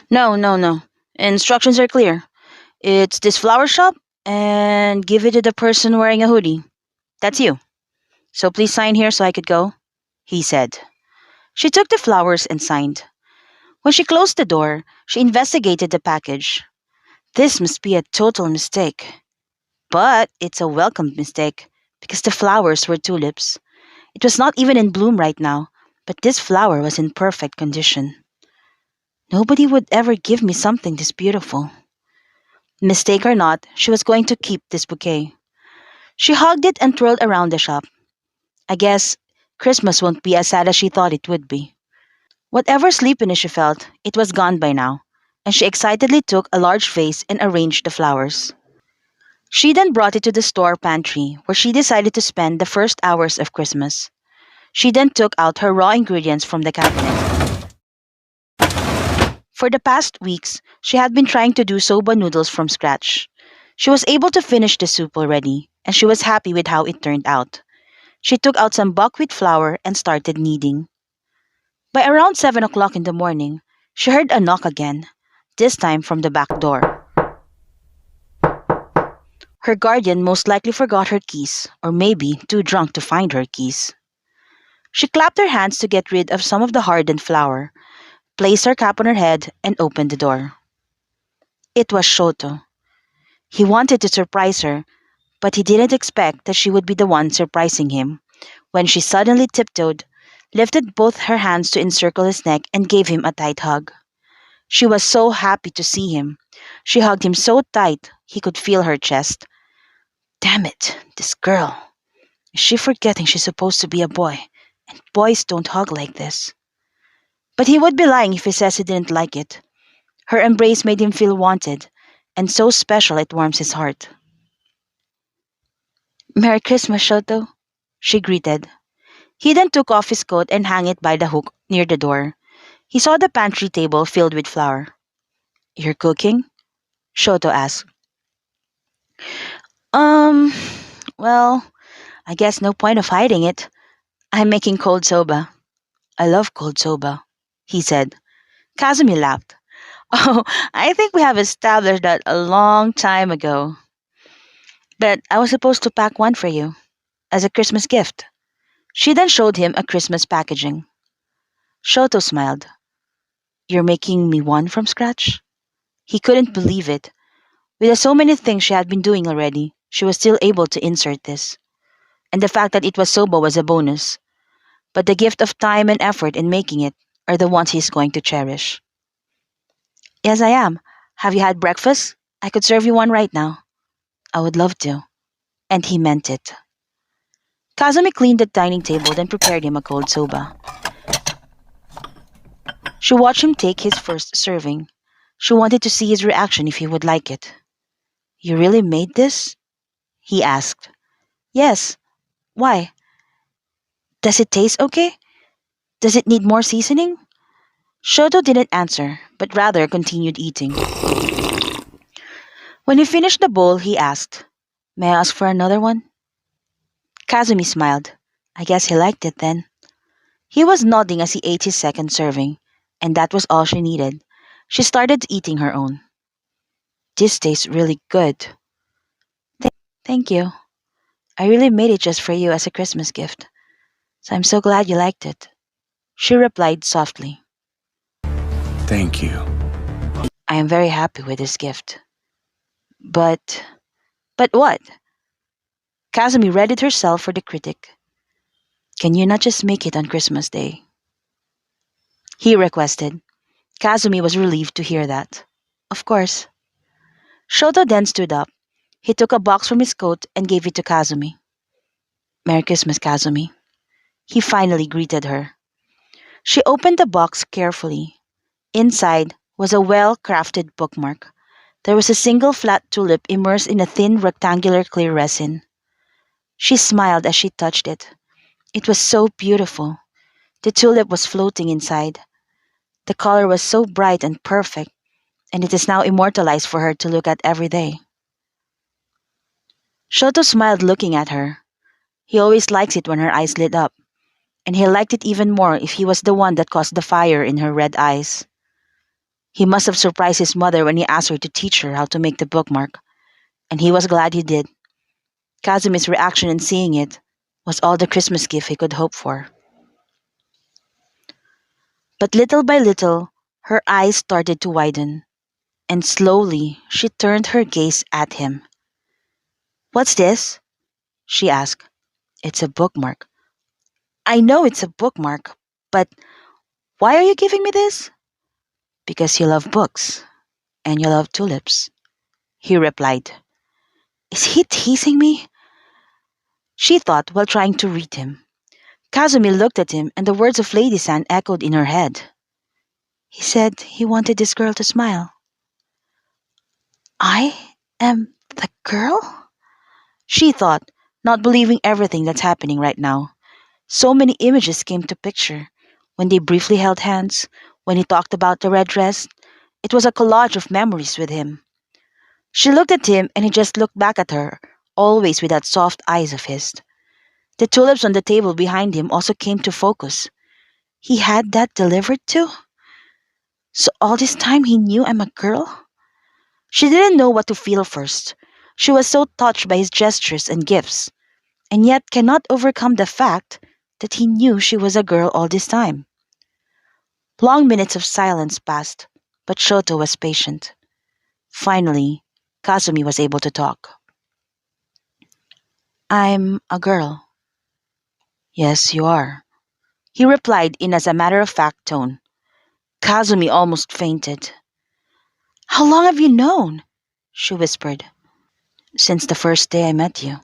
No, no, no. Instructions are clear. It's this flower shop, and give it to the person wearing a hoodie. That's you. So please sign here so I could go, he said. She took the flowers and signed. When she closed the door, she investigated the package. This must be a total mistake. But it's a welcomed mistake, because the flowers were tulips. It was not even in bloom right now, but this flower was in perfect condition. Nobody would ever give me something this beautiful. Mistake or not, she was going to keep this bouquet. She hugged it and twirled around the shop. I guess Christmas won't be as sad as she thought it would be. Whatever sleepiness she felt, it was gone by now, and she excitedly took a large vase and arranged the flowers. She then brought it to the store pantry, where she decided to spend the first hours of Christmas. She then took out her raw ingredients from the cabinet. For the past weeks, she had been trying to do soba noodles from scratch. She was able to finish the soup already, and she was happy with how it turned out. She took out some buckwheat flour and started kneading. By around 7 o'clock in the morning, she heard a knock again, this time from the back door. Her guardian most likely forgot her keys, or maybe too drunk to find her keys. She clapped her hands to get rid of some of the hardened flour, placed her cap on her head, and opened the door. It was Shoto. He wanted to surprise her, but he didn't expect that she would be the one surprising him, when she suddenly tiptoed, lifted both her hands to encircle his neck, and gave him a tight hug. She was so happy to see him. She hugged him so tight he could feel her chest. Damn it, this girl. Is she forgetting she's supposed to be a boy, and boys don't hug like this? But he would be lying if he says he didn't like it. Her embrace made him feel wanted, and so special it warms his heart. Merry Christmas, Shoto, she greeted. He then took off his coat and hung it by the hook near the door. He saw the pantry table filled with flour. You're cooking? Shoto asked. Um, well, I guess no point of hiding it. I'm making cold soba. I love cold soba, he said. Kazumi laughed. Oh, I think we have established that a long time ago. But I was supposed to pack one for you, as a Christmas gift. She then showed him a Christmas packaging. Shoto smiled. You're making me one from scratch? He couldn't believe it. With so many things she had been doing already, she was still able to insert this. And the fact that it was soba was a bonus. But the gift of time and effort in making it are the ones he's going to cherish. Yes, I am. Have you had breakfast? I could serve you one right now. I would love to. And he meant it. Kazumi cleaned the dining table, then prepared him a cold soba. She watched him take his first serving. She wanted to see his reaction if he would like it. You really made this? He asked. Yes. Why? Does it taste okay? Does it need more seasoning? Shoto didn't answer, but rather continued eating. When he finished the bowl, he asked, May I ask for another one? Kazumi smiled. I guess he liked it then. He was nodding as he ate his second serving, and that was all she needed. She started eating her own. This tastes really good. Thank you. I really made it just for you as a Christmas gift. So I'm so glad you liked it. She replied softly. Thank you. I am very happy with this gift. But what? Kazumi readied herself for the critic. Can you not just make it on Christmas Day? He requested. Kazumi was relieved to hear that. Of course. Shoto then stood up. He took a box from his coat and gave it to Kazumi. Merry Christmas, Kazumi. He finally greeted her. She opened the box carefully. Inside was a well-crafted bookmark. There was a single flat tulip immersed in a thin rectangular clear resin. She smiled as she touched it. It was so beautiful. The tulip was floating inside. The color was so bright and perfect, and it is now immortalized for her to look at every day. Shoto smiled looking at her. He always likes it when her eyes lit up, and he liked it even more if he was the one that caused the fire in her red eyes. He must have surprised his mother when he asked her to teach her how to make the bookmark, and he was glad he did. Kazumi's reaction in seeing it was all the Christmas gift he could hope for. But little by little, her eyes started to widen, and slowly she turned her gaze at him. "What's this?" she asked. "It's a bookmark." "I know it's a bookmark, but why are you giving me this?" "Because you love books, and you love tulips," he replied. Is he teasing me? She thought while trying to read him. Kazumi looked at him, and the words of Lady San echoed in her head. He said he wanted this girl to smile. I am the girl? She thought, not believing everything that's happening right now. So many images came to picture. When they briefly held hands, when he talked about the red dress, it was a collage of memories with him. She looked at him and he just looked back at her, always with that soft eyes of his. The tulips on the table behind him also came to focus. He had that delivered too? So all this time he knew I'm a girl? She didn't know what to feel first. She was so touched by his gestures and gifts, and yet cannot overcome the fact that he knew she was a girl all this time. Long minutes of silence passed, but Shoto was patient. Finally, Kazumi was able to talk. I'm a girl. Yes, you are, he replied in as a matter-of-fact tone. Kazumi almost fainted. How long have you known? She whispered. Since the first day I met you,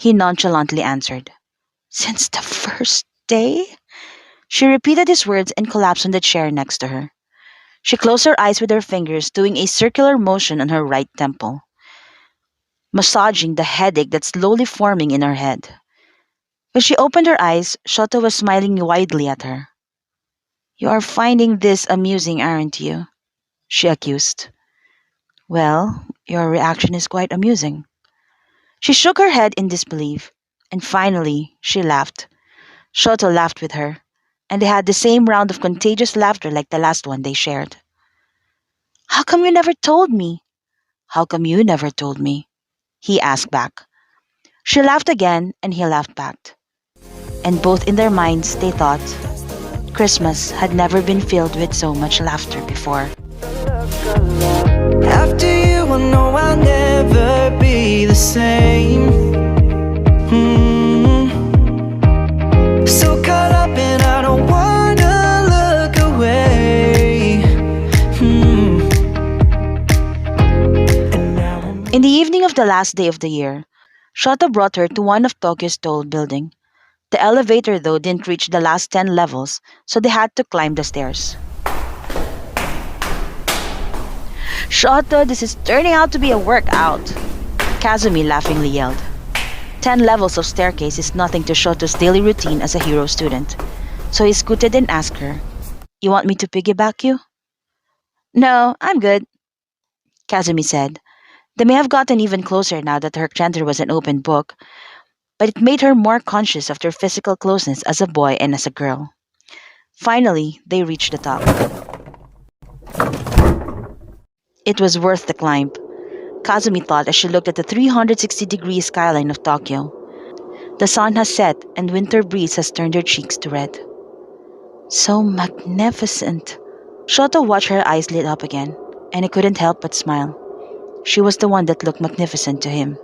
he nonchalantly answered. Since the first day? She repeated his words and collapsed on the chair next to her. She closed her eyes with her fingers, doing a circular motion on her right temple, massaging the headache that's slowly forming in her head. When she opened her eyes, Shoto was smiling widely at her. You are finding this amusing, aren't you? She accused. Well, your reaction is quite amusing. She shook her head in disbelief, and finally she laughed. Shoto laughed with her, and they had the same round of contagious laughter like the last one they shared. How come you never told me? How come you never told me? He asked back. She laughed again, and he laughed back. And both in their minds they thought Christmas had never been filled with so much laughter before. After you, I know I'll never be the same. So caught up and I don't wanna look away. In the evening of the last day of the year, Shoto brought her to one of Tokyo's tall buildings. The elevator, though, didn't reach the last 10 levels, so they had to climb the stairs. Shoto, this is turning out to be a workout, Kazumi laughingly yelled. 10 levels of staircase is nothing to Shoto's daily routine as a hero student, so he scooted and asked her, You want me to piggyback you? No, I'm good, Kazumi said. They may have gotten even closer now that her gender was an open book, but it made her more conscious of their physical closeness as a boy and as a girl. Finally, they reached the top. It was worth the climb, Kazumi thought as she looked at the 360-degree skyline of Tokyo. The sun has set and winter breeze has turned her cheeks to red. So magnificent. Shoto watched her eyes lit up again, and he couldn't help but smile. She was the one that looked magnificent to him.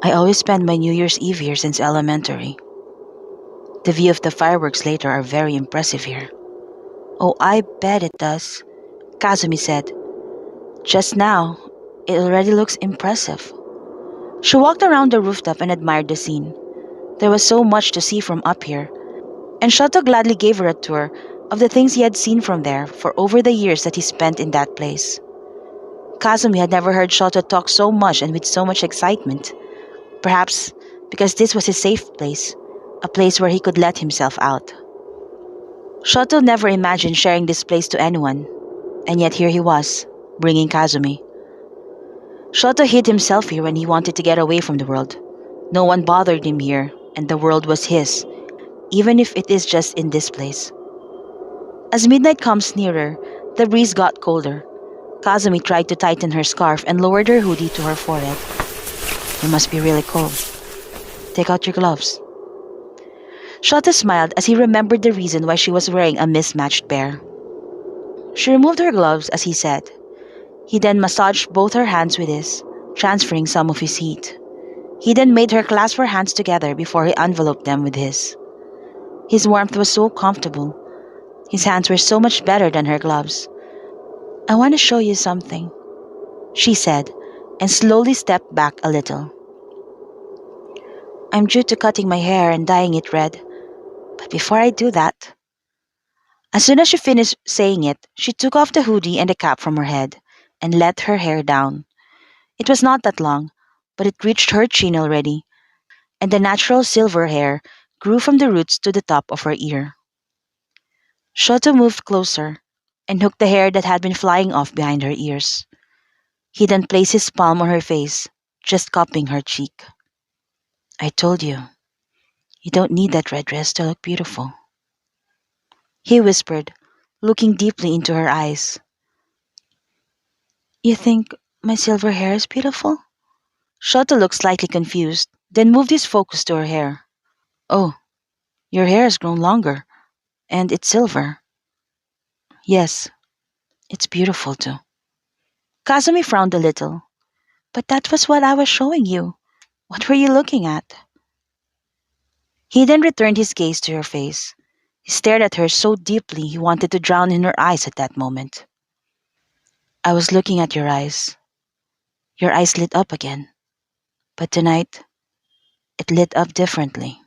I always spend my New Year's Eve here since elementary. The view of the fireworks later are very impressive here. Oh, I bet it does, Kazumi said. Just now, it already looks impressive. She walked around the rooftop and admired the scene. There was so much to see from up here, and Shoto gladly gave her a tour of the things he had seen from there for over the years that he spent in that place. Kazumi had never heard Shoto talk so much and with so much excitement. Perhaps because this was his safe place, a place where he could let himself out. Shoto never imagined sharing this place to anyone, and yet here he was, bringing Kazumi. Shoto hid himself here when he wanted to get away from the world. No one bothered him here, and the world was his, even if it is just in this place. As midnight comes nearer, the breeze got colder. Kazumi tried to tighten her scarf and lowered her hoodie to her forehead. You must be really cold. Take out your gloves. Shoto smiled as he remembered the reason why she was wearing a mismatched pair. She removed her gloves as he said. He then massaged both her hands with his, transferring some of his heat. He then made her clasp her hands together before he enveloped them with his. His warmth was so comfortable. His hands were so much better than her gloves. I want to show you something, she said, and slowly stepped back a little. I'm due to cutting my hair and dyeing it red, but before I do that... As soon as she finished saying it, she took off the hoodie and the cap from her head and let her hair down. It was not that long, but it reached her chin already, and the natural silver hair grew from the roots to the top of her ear. Shoto moved closer and hooked the hair that had been flying off behind her ears. He then placed his palm on her face, just cupping her cheek. I told you, you don't need that red dress to look beautiful, he whispered, looking deeply into her eyes. You think my silver hair is beautiful? Shoto looked slightly confused, then moved his focus to her hair. Oh, your hair has grown longer, and it's silver. Yes, it's beautiful too. Kazumi frowned a little. But that was what I was showing you. What were you looking at? He then returned his gaze to her face. He stared at her so deeply he wanted to drown in her eyes at that moment. I was looking at your eyes. Your eyes lit up again. But tonight, it lit up differently.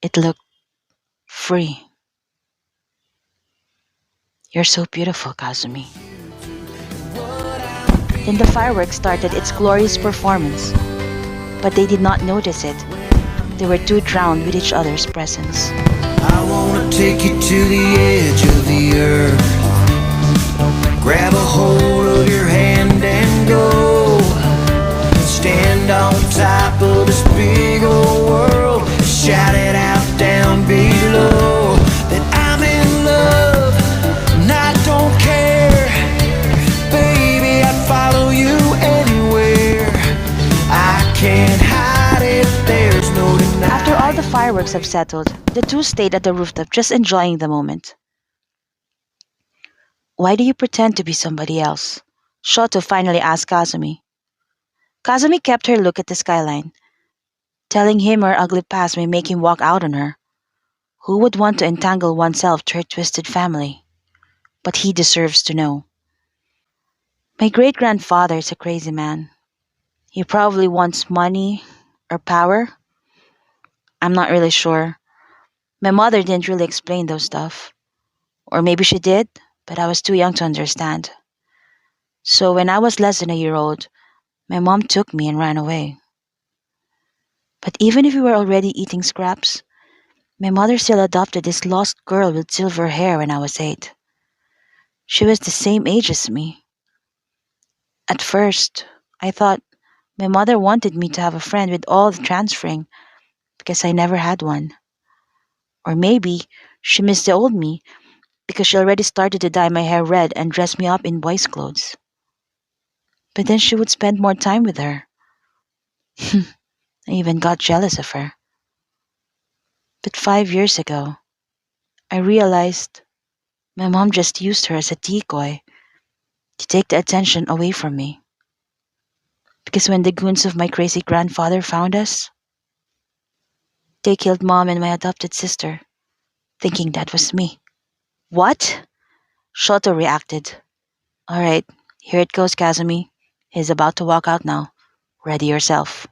It looked free. You're so beautiful, Kazumi. Then the fireworks started its glorious performance. But they did not notice it. They were too drowned with each other's presence. I wanna take you to the edge of the earth. Grab a hold of your hand and go. Stand on top of this big old world. Shout it out down below that I'm in love and I don't care. Baby, I'd follow you anywhere. I can't hide it, there's no denying. After all the fireworks have settled, the two stayed at the rooftop just enjoying the moment. Why do you pretend to be somebody else? Shoto finally asked Kazumi. Kazumi kept her look at the skyline. Telling him her ugly past may make him walk out on her. Who would want to entangle oneself to her twisted family? But he deserves to know. My great-grandfather is a crazy man. He probably wants money or power. I'm not really sure. My mother didn't really explain those stuff. Or maybe she did, but I was too young to understand. So when I was less than a year old, my mom took me and ran away. But even if we were already eating scraps, my mother still adopted this lost girl with silver hair when I was 8. She was the same age as me. At first, I thought my mother wanted me to have a friend with all the transferring because I never had one. Or maybe she missed the old me because she already started to dye my hair red and dress me up in boys' clothes. But then she would spend more time with her. I even got jealous of her. But 5 years ago, I realized my mom just used her as a decoy to take the attention away from me. Because when the goons of my crazy grandfather found us, they killed mom and my adopted sister, thinking that was me. What? Shoto reacted. Alright, here it goes, Kazumi. He's about to walk out now. Ready yourself.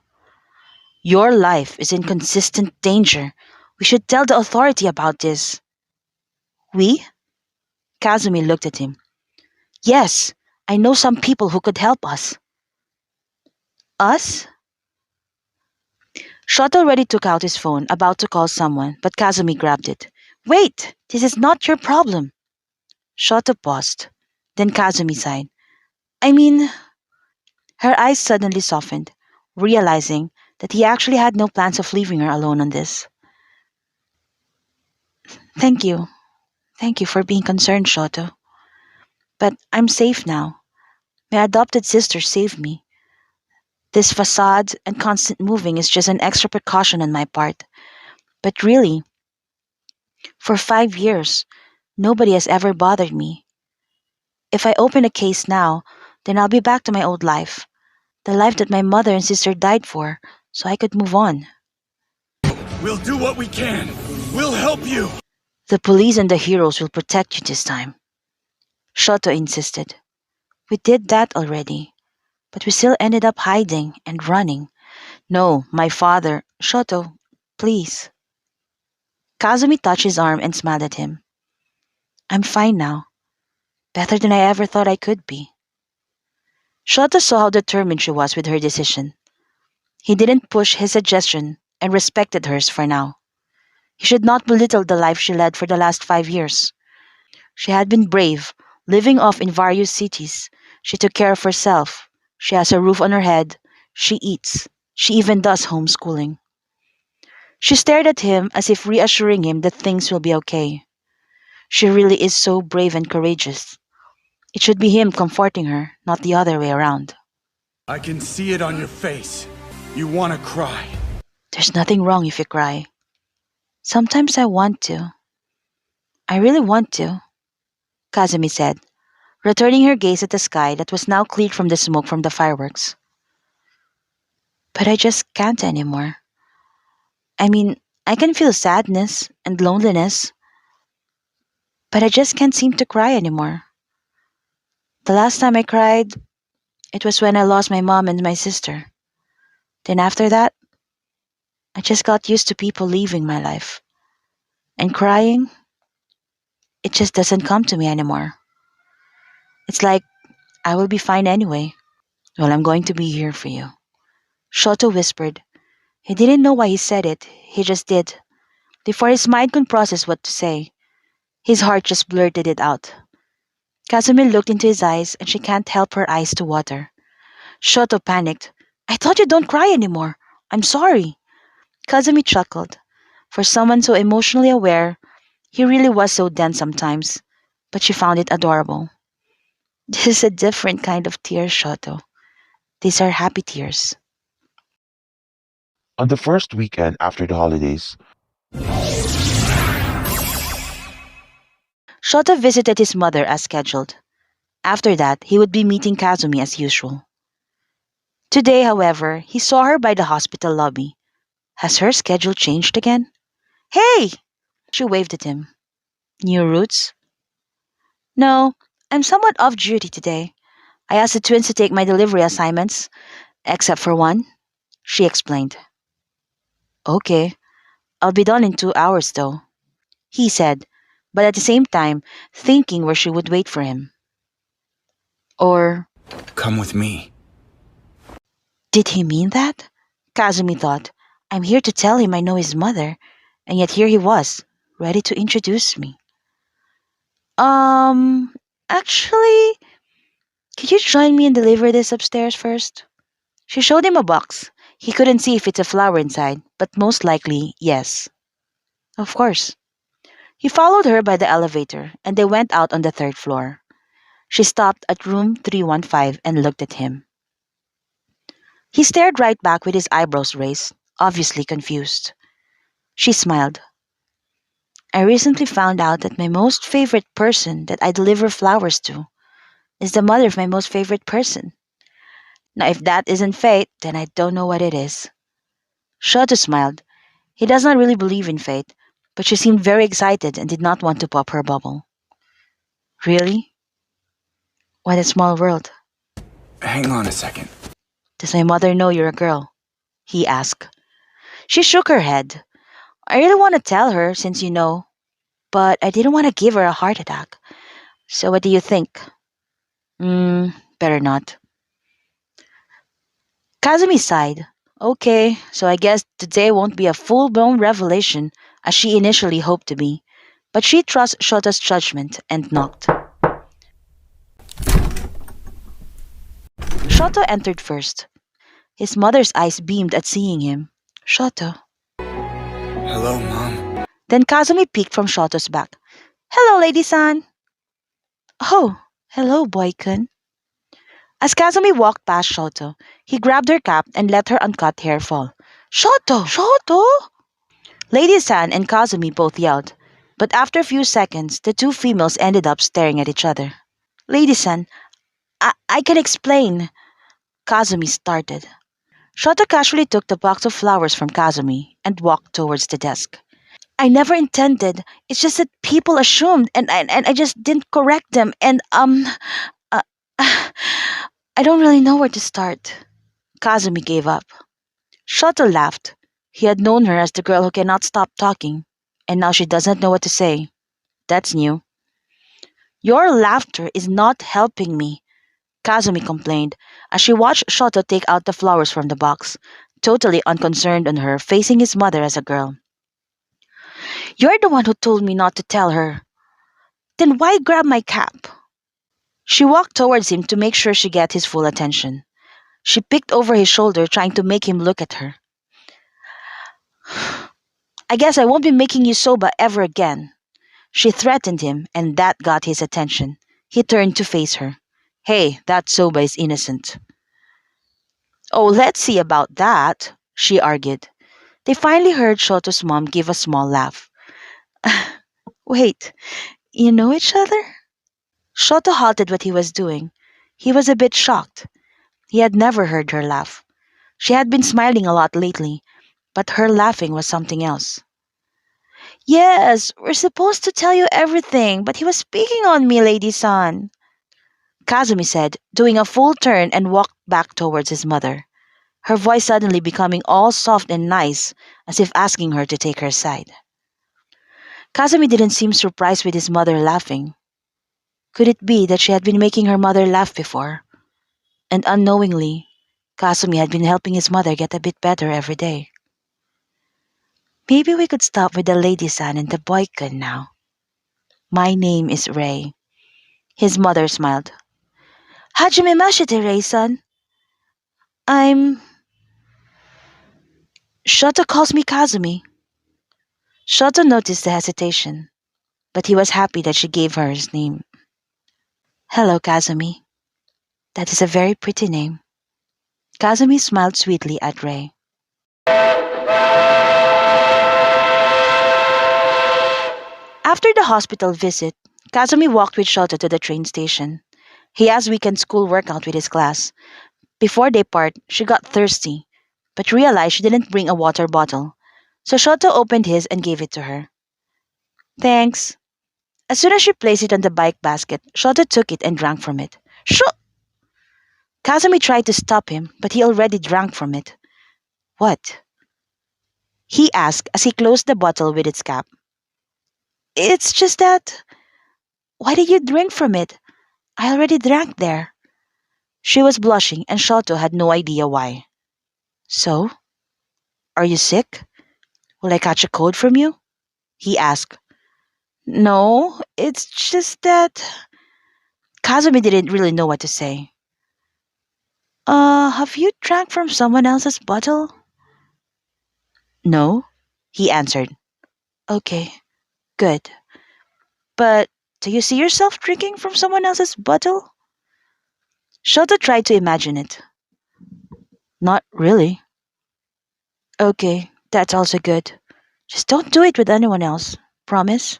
Your life is in consistent danger. We should tell the authority about this. We? Kazumi looked at him. Yes, I know some people who could help us. Us? Shoto already took out his phone, about to call someone, but Kazumi grabbed it. Wait! This is not your problem. Shoto paused. Then Kazumi sighed. I mean... Her eyes suddenly softened, realizing that he actually had no plans of leaving her alone on this. Thank you. Thank you for being concerned, Shoto. But I'm safe now. My adopted sister saved me. This facade and constant moving is just an extra precaution on my part. But really, for 5 years, nobody has ever bothered me. If I open a case now, then I'll be back to my old life. The life that my mother and sister died for, so I could move on. We'll do what we can. We'll help you. The police and the heroes will protect you this time, Shoto insisted. We did that already, but we still ended up hiding and running. No, my father. Shoto, please. Kazumi touched his arm and smiled at him. I'm fine now. Better than I ever thought I could be. Shoto saw how determined she was with her decision. He didn't push his suggestion and respected hers for now. He should not belittle the life she led for the last 5 years. She had been brave, living off in various cities. She took care of herself. She has a roof on her head. She eats. She even does homeschooling. She stared at him as if reassuring him that things will be okay. She really is so brave and courageous. It should be him comforting her, not the other way around. I can see it on your face. You want to cry. There's nothing wrong if you cry. Sometimes I want to. I really want to, Kazumi said, returning her gaze at the sky that was now cleared from the smoke from the fireworks. But I just can't anymore. I mean, I can feel sadness and loneliness, but I just can't seem to cry anymore. The last time I cried, it was when I lost my mom and my sister. Then after that, I just got used to people leaving my life. And crying, it just doesn't come to me anymore. It's like I will be fine anyway. Well, I'm going to be here for you, Shoto whispered. He didn't know why he said it, he just did. Before his mind could process what to say, his heart just blurted it out. Kazumi looked into his eyes and she can't help her eyes to water. Shoto panicked. I thought you don't cry anymore. I'm sorry. Kazumi chuckled. For someone so emotionally aware, he really was so dense sometimes, but she found it adorable. This is a different kind of tears, Shoto. These are happy tears. On the first weekend after the holidays, Shoto visited his mother as scheduled. After that, he would be meeting Kazumi as usual. Today, however, he saw her by the hospital lobby. Has her schedule changed again? Hey! She waved at him. New routes? No, I'm somewhat off duty today. I asked the twins to take my delivery assignments, except for one, she explained. Okay, I'll be done in 2 hours though, he said, but at the same time thinking where she would wait for him. Or Come with me. did he mean that? Kazumi thought. I'm here to tell him I know his mother, and yet here he was, ready to introduce me. Actually, could you join me and deliver this upstairs first? She showed him a box. He couldn't see if it's a flower inside, but most likely, yes. Of course. He followed her by the elevator, and they went out on the third floor. She stopped at room 315 and looked at him. He stared right back with his eyebrows raised, obviously confused. She smiled. I recently found out that my most favorite person that I deliver flowers to is the mother of my most favorite person. Now, if that isn't fate, then I don't know what it is. Shoto smiled. He does not really believe in fate, but she seemed very excited and did not want to pop her bubble. Really? What a small world. Hang on a second. Does my mother know you're a girl? He asked. She shook her head. I really want to tell her since you know, but I didn't want to give her a heart attack. So what do you think? Better not. Kazumi sighed. Okay, so I guess today won't be a full-blown revelation as she initially hoped to be, but she trusts Shota's judgment and knocked. Shoto entered first. His mother's eyes beamed at seeing him. Shoto. Hello, Mom. Then Kazumi peeked from Shoto's back. Hello, lady-san. Oh, hello, boy-kun. As Kazumi walked past Shoto, he grabbed her cap and let her uncut hair fall. Shoto! Shoto! Lady-san and Kazumi both yelled, but after a few seconds, the two females ended up staring at each other. Lady-san, I can explain. Kazumi started. Shoto casually took the box of flowers from Kazumi and walked towards the desk. I never intended. It's just that people assumed, and I just didn't correct them. And uh, I don't really know where to start. Kazumi gave up. Shoto laughed. He had known her as the girl who cannot stop talking, and now she doesn't know what to say. That's new. Your laughter is not helping me, Kazumi complained as she watched Shoto take out the flowers from the box, totally unconcerned on her facing his mother as a girl. You're the one who told me not to tell her. Then why grab my cap? She walked towards him to make sure she get his full attention. She peeked over his shoulder trying to make him look at her. I guess I won't be making you soba ever again. She threatened him, and that got his attention. He turned to face her. Hey, that soba is innocent. Oh, let's see about that, she argued. They finally heard Shoto's mom give a small laugh. Wait, you know each other? Shoto halted what he was doing. He was a bit shocked. He had never heard her laugh. She had been smiling a lot lately, but her laughing was something else. Yes, we're supposed to tell you everything, but he was speaking on me, lady-san, Kazumi said, doing a full turn and walked back towards his mother, her voice suddenly becoming all soft and nice, as if asking her to take her side. Kazumi didn't seem surprised with his mother laughing. Could it be that she had been making her mother laugh before? And unknowingly, Kazumi had been helping his mother get a bit better every day. Maybe we could stop with the lady-san and the boy-kun now. My name is Ray. His mother smiled. Hajime mashite, Ray-san. I'm... Shoto calls me Kazumi. Shoto noticed the hesitation, but he was happy that she gave her his name. Hello, Kazumi. That is a very pretty name. Kazumi smiled sweetly at Ray. After the hospital visit, Kazumi walked with Shoto to the train station. He has weekend school workout with his class. Before they part, she got thirsty, but realized she didn't bring a water bottle. So Shoto opened his and gave it to her. Thanks. As soon as she placed it on the bike basket, Shoto took it and drank from it. Kazumi tried to stop him, but he already drank from it. What? He asked as he closed the bottle with its cap. It's just that... Why did you drink from it? I already drank there. She was blushing and Shoto had no idea why. So? Are you sick? Will I catch a cold from you? He asked. No, it's just that... Kazumi didn't really know what to say. Have you drank from someone else's bottle? No, he answered. Okay, good. But do you see yourself drinking from someone else's bottle? Shoto tried to imagine it. Not really. Okay, that's also good. Just don't do it with anyone else. Promise?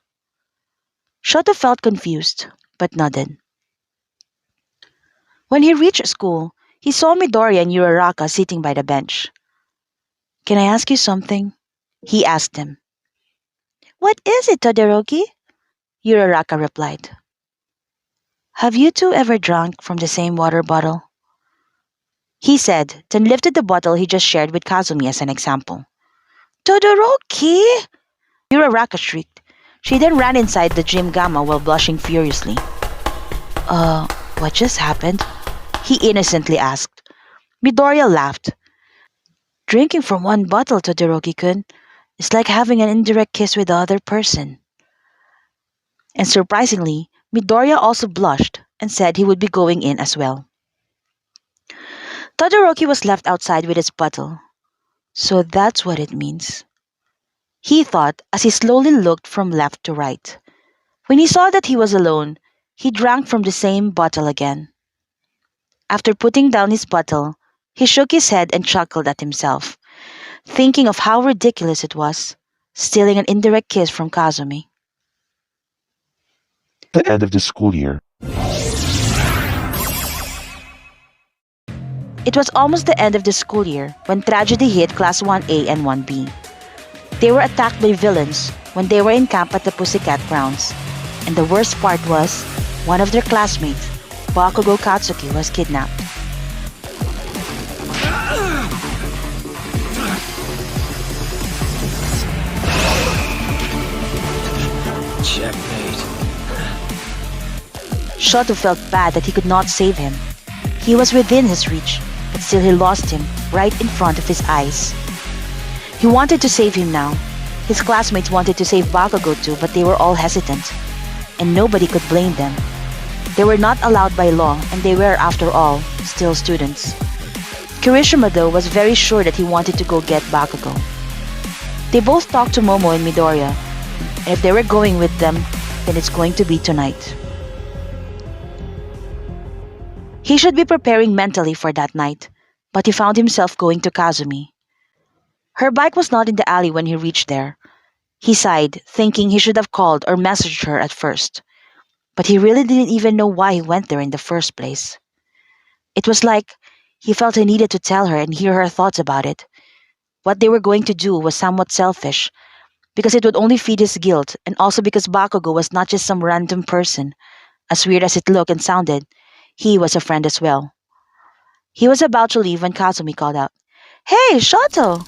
Shoto felt confused, but nodded. When he reached school, he saw Midoriya and Uraraka sitting by the bench. Can I ask you something? He asked him. What is it, Todoroki? Uraraka replied. Have you two ever drunk from the same water bottle? He said, then lifted the bottle he just shared with Kazumi as an example. Todoroki! Uraraka shrieked. She then ran inside the gym gamma while blushing furiously. What just happened? He innocently asked. Midoriya laughed. Drinking from one bottle, Todoroki-kun, is like having an indirect kiss with the other person. And surprisingly, Midoriya also blushed and said he would be going in as well. Todoroki was left outside with his bottle. So that's what it means. He thought as he slowly looked from left to right. When he saw that he was alone, he drank from the same bottle again. After putting down his bottle, he shook his head and chuckled at himself, thinking of how ridiculous it was, stealing an indirect kiss from Kazumi. The end of the school year. It was almost the end of the school year when tragedy hit Class 1A and 1B. They were attacked by villains when they were in camp at the Pussycat grounds. And the worst part was, one of their classmates, Bakugo Katsuki, was kidnapped. Checkmate. Shoto felt bad that he could not save him. He was within his reach, but still he lost him right in front of his eyes. He wanted to save him now. His classmates wanted to save Bakugo too, but they were all hesitant. And nobody could blame them. They were not allowed by law, and they were, after all, still students. Kirishima, though, was very sure that he wanted to go get Bakugo. They both talked to Momo and Midoriya, and if they were going with them, then it's going to be tonight. He should be preparing mentally for that night, but he found himself going to Kazumi. Her bike was not in the alley when he reached there. He sighed, thinking he should have called or messaged her at first. But he really didn't even know why he went there in the first place. It was like he felt he needed to tell her and hear her thoughts about it. What they were going to do was somewhat selfish, because it would only feed his guilt, and also because Bakugo was not just some random person. As weird as it looked and sounded, he was a friend as well. He was about to leave when Kazumi called out, "Hey, Shoto!"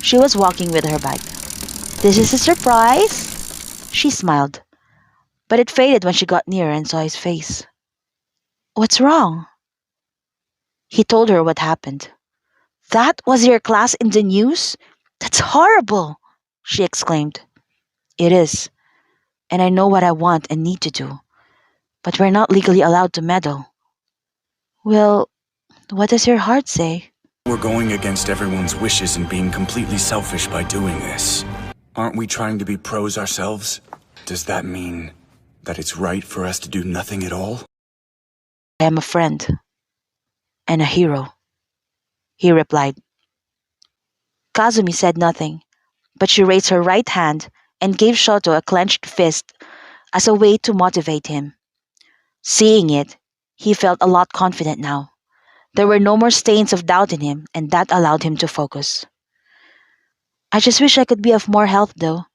She was walking with her bike. "This is a surprise?" She smiled, but it faded when she got near and saw his face. "What's wrong?" He told her what happened. "That was your class in the news? That's horrible!" she exclaimed. "It is, and I know what I want and need to do, but we're not legally allowed to meddle." "Well, what does your heart say?" We're going against everyone's wishes and being completely selfish by doing this. Aren't we trying to be pros ourselves? Does that mean that it's right for us to do nothing at all? "I am a friend and a hero," he replied. Kazumi said nothing, but she raised her right hand and gave Shoto a clenched fist as a way to motivate him. Seeing it, he felt a lot confident now. There were no more stains of doubt in him, and that allowed him to focus. "I just wish I could be of more help, though.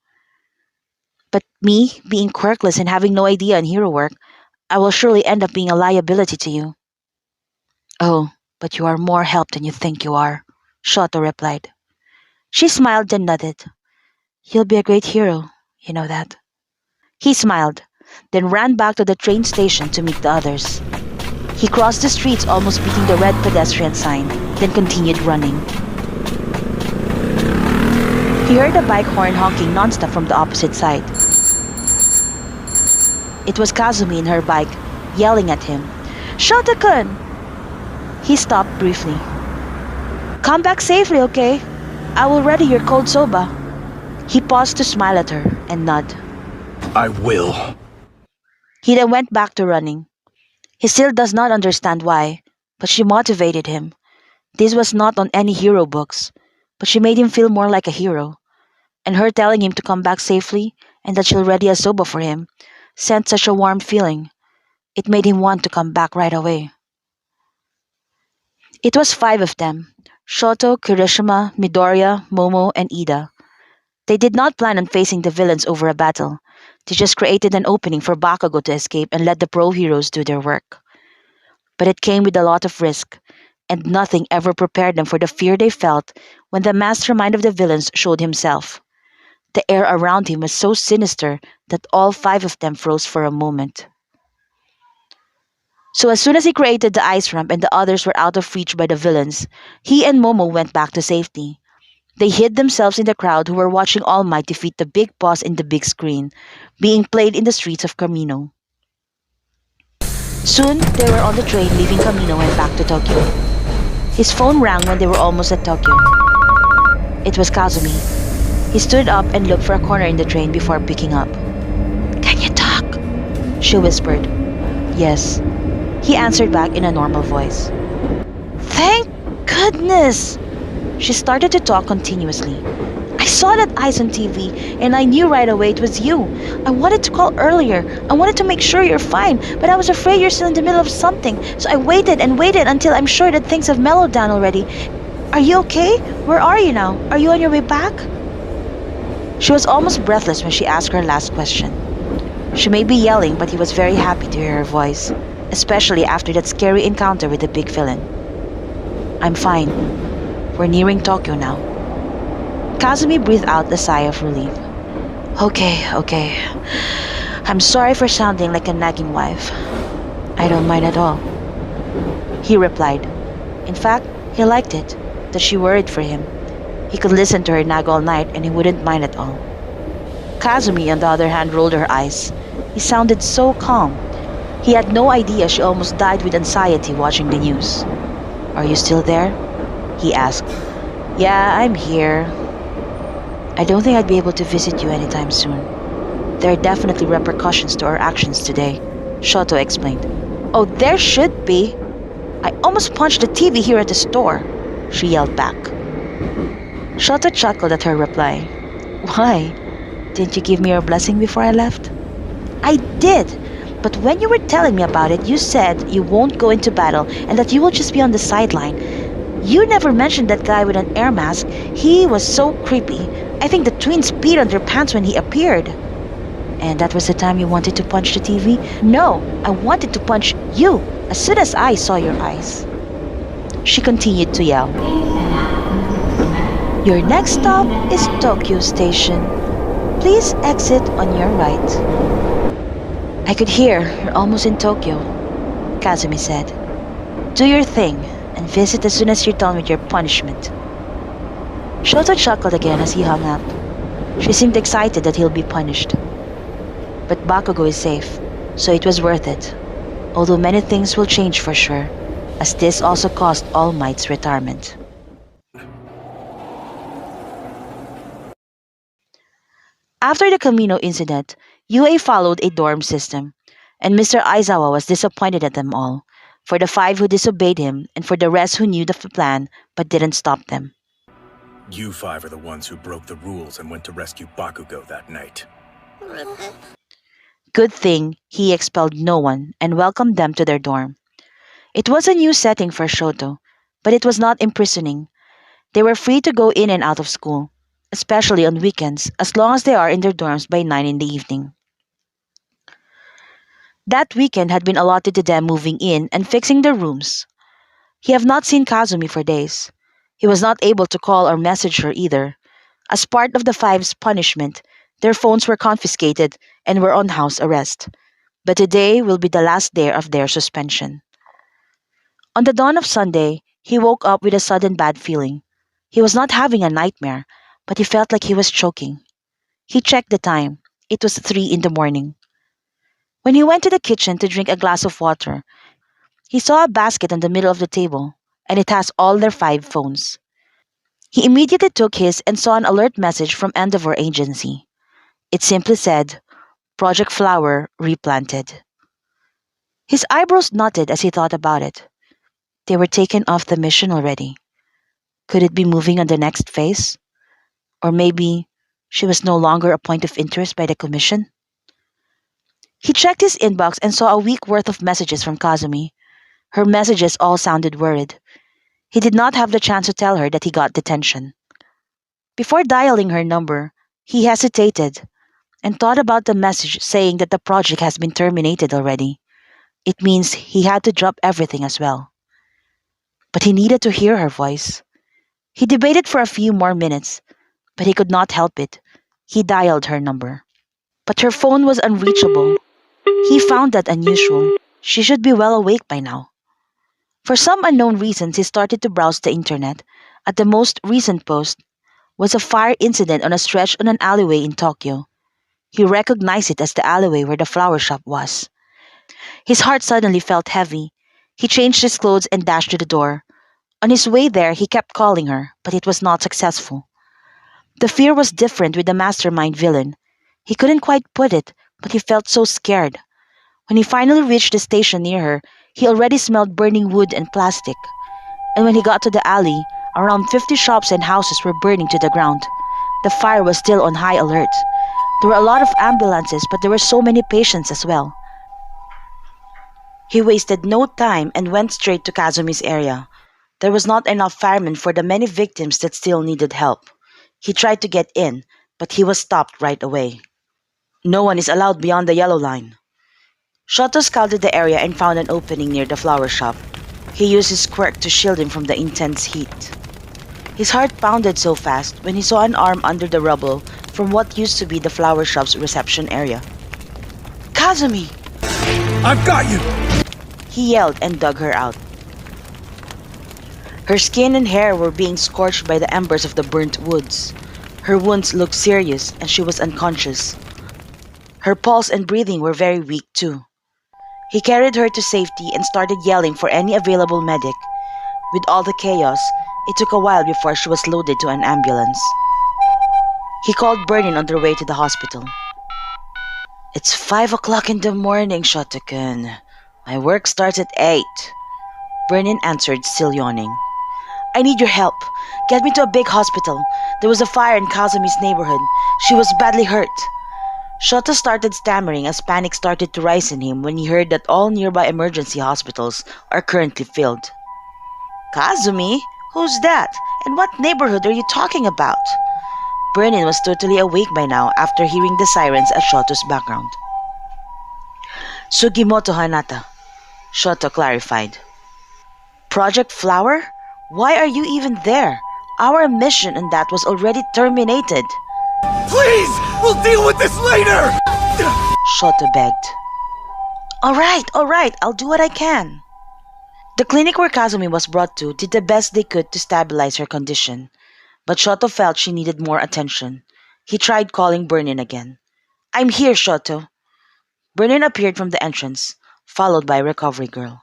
But me, being quirkless and having no idea in hero work, I will surely end up being a liability to you." "Oh, but you are more help than you think you are," Shoto replied. She smiled and nodded. "You'll be a great hero, you know that." He smiled, then ran back to the train station to meet the others. He crossed the streets almost beating the red pedestrian sign, then continued running. He heard a bike horn honking nonstop from the opposite side. It was Kazumi in her bike, yelling at him, "Shoto-kun!" He stopped briefly. "Come back safely, okay? I will ready your cold soba." He paused to smile at her and nod. I will. He then went back to running. He still does not understand why, but she motivated him. This was not on any hero books, but she made him feel more like a hero. And her telling him to come back safely and that she'll ready a soba for him sent such a warm feeling. It made him want to come back right away. It was 5 of them: Shoto, Kirishima, Midoriya, Momo, and Ida. They did not plan on facing the villains over a battle. They just created an opening for Bakugo to escape and let the pro heroes do their work. But it came with a lot of risk, and nothing ever prepared them for the fear they felt when the mastermind of the villains showed himself. The air around him was so sinister that all 5 of them froze for a moment. So as soon as he created the ice ramp and the others were out of reach by the villains, he and Momo went back to safety. They hid themselves in the crowd who were watching All Might defeat the big boss in the big screen, being played in the streets of Camino. Soon, they were on the train leaving Camino and back to Tokyo. His phone rang when they were almost at Tokyo. It was Kazumi. He stood up and looked for a corner in the train before picking up. "Can you talk?" she whispered. "Yes," he answered back in a normal voice. "Thank goodness!" She started to talk continuously. "I saw that eyes on TV and I knew right away it was you. I wanted to call earlier. I wanted to make sure you're fine, but I was afraid you're still in the middle of something. So I waited and waited until I'm sure that things have mellowed down already. Are you okay? Where are you now? Are you on your way back?" She was almost breathless when she asked her last question. She may be yelling, but he was very happy to hear her voice, especially after that scary encounter with the big villain. "I'm fine. We're nearing Tokyo now." Kazumi breathed out a sigh of relief. Okay. I'm sorry for sounding like a nagging wife." "I don't mind at all," he replied. In fact, he liked it, that she worried for him. He could listen to her nag all night and he wouldn't mind at all. Kazumi, on the other hand, rolled her eyes. He sounded so calm. He had no idea she almost died with anxiety watching the news. "Are you still there?" he asked. "Yeah, I'm here. I don't think I'd be able to visit you anytime soon. There are definitely repercussions to our actions today," Shoto explained. "Oh, there should be. I almost punched the TV here at the store," she yelled back. Shoto chuckled at her reply. "Why? Didn't you give me your blessing before I left?" "I did, but when you were telling me about it, you said you won't go into battle and that you will just be on the sideline. You never mentioned that guy with an air mask. He was so creepy. I think the twins peed on their pants when he appeared." "And that was the time you wanted to punch the TV?" "No, I wanted to punch you as soon as I saw your eyes." She continued to yell. "Your next stop is Tokyo Station. Please exit on your right." "I could hear you're almost in Tokyo," Kazumi said. "Do your thing and visit as soon as you're done with your punishment." Shoto chuckled again as he hung up. She seemed excited that he'll be punished. But Bakugo is safe, so it was worth it. Although many things will change for sure, as this also caused All Might's retirement. After the Camino incident, UA followed a dorm system, and Mr. Aizawa was disappointed at them all, for the 5 who disobeyed him and for the rest who knew the plan but didn't stop them. You 5 are the ones who broke the rules and went to rescue Bakugo that night. Good thing he expelled no one and welcomed them to their dorm. It was a new setting for Shoto, but it was not imprisoning. They were free to go in and out of school, especially on weekends, as long as they are in their dorms by 9 in the evening. That weekend had been allotted to them moving in and fixing their rooms. He had not seen Kazumi for days. He was not able to call or message her either. As part of the 5's punishment, their phones were confiscated and were on house arrest. But today will be the last day of their suspension. On the dawn of Sunday, he woke up with a sudden bad feeling. He was not having a nightmare, but he felt like he was choking. He checked the time. It was 3 in the morning. When he went to the kitchen to drink a glass of water, he saw a basket on the middle of the table, and it has all their 5 phones. He immediately took his and saw an alert message from Endeavor Agency. It simply said, "Project Flower replanted." His eyebrows knotted as he thought about it. They were taken off the mission already. Could it be moving on the next phase? Or maybe she was no longer a point of interest by the commission? He checked his inbox and saw a week worth of messages from Kazumi. Her messages all sounded worried. He did not have the chance to tell her that he got detention. Before dialing her number, he hesitated and thought about the message saying that the project has been terminated already. It means he had to drop everything as well. But he needed to hear her voice. He debated for a few more minutes, but he could not help it. He dialed her number. But her phone was unreachable. He found that unusual. She should be well awake by now. For some unknown reasons, he started to browse the internet. At the most recent post was a fire incident on a stretch on an alleyway in Tokyo. He recognized it as the alleyway where the flower shop was. His heart suddenly felt heavy. He changed his clothes and dashed to the door. On his way there, he kept calling her, but it was not successful. The fear was different with the mastermind villain. He couldn't quite put it, but he felt so scared. When he finally reached the station near her, he already smelled burning wood and plastic. And when he got to the alley, around 50 shops and houses were burning to the ground. The fire was still on high alert. There were a lot of ambulances, but there were so many patients as well. He wasted no time and went straight to Kazumi's area. There was not enough firemen for the many victims that still needed help. He tried to get in, but he was stopped right away. No one is allowed beyond the yellow line. Shoto scouted the area and found an opening near the flower shop. He used his quirk to shield him from the intense heat. His heart pounded so fast when he saw an arm under the rubble from what used to be the flower shop's reception area. Kazumi! I've got you! He yelled and dug her out. Her skin and hair were being scorched by the embers of the burnt woods. Her wounds looked serious and she was unconscious. Her pulse and breathing were very weak too. He carried her to safety and started yelling for any available medic. With all the chaos, it took a while before she was loaded to an ambulance. He called Burnin on their way to the hospital. It's 5 o'clock in the morning, Shoto-kun. My work starts at 8. Burnin answered, still yawning. I need your help. Get me to a big hospital. There was a fire in Kazumi's neighborhood. She was badly hurt. Shoto started stammering as panic started to rise in him when he heard that all nearby emergency hospitals are currently filled. Kazumi? Who's that? And what neighborhood are you talking about? Burnin was totally awake by now after hearing the sirens at Shoto's background. Sugimoto Hanata, Shoto clarified. Project Flower? Why are you even there? Our mission in that was already terminated. Please! We'll deal with this later! Shoto begged. All right, I'll do what I can. The clinic where Kazumi was brought to did the best they could to stabilize her condition, but Shoto felt she needed more attention. He tried calling Burnin again. I'm here, Shoto. Burnin appeared from the entrance, followed by Recovery Girl.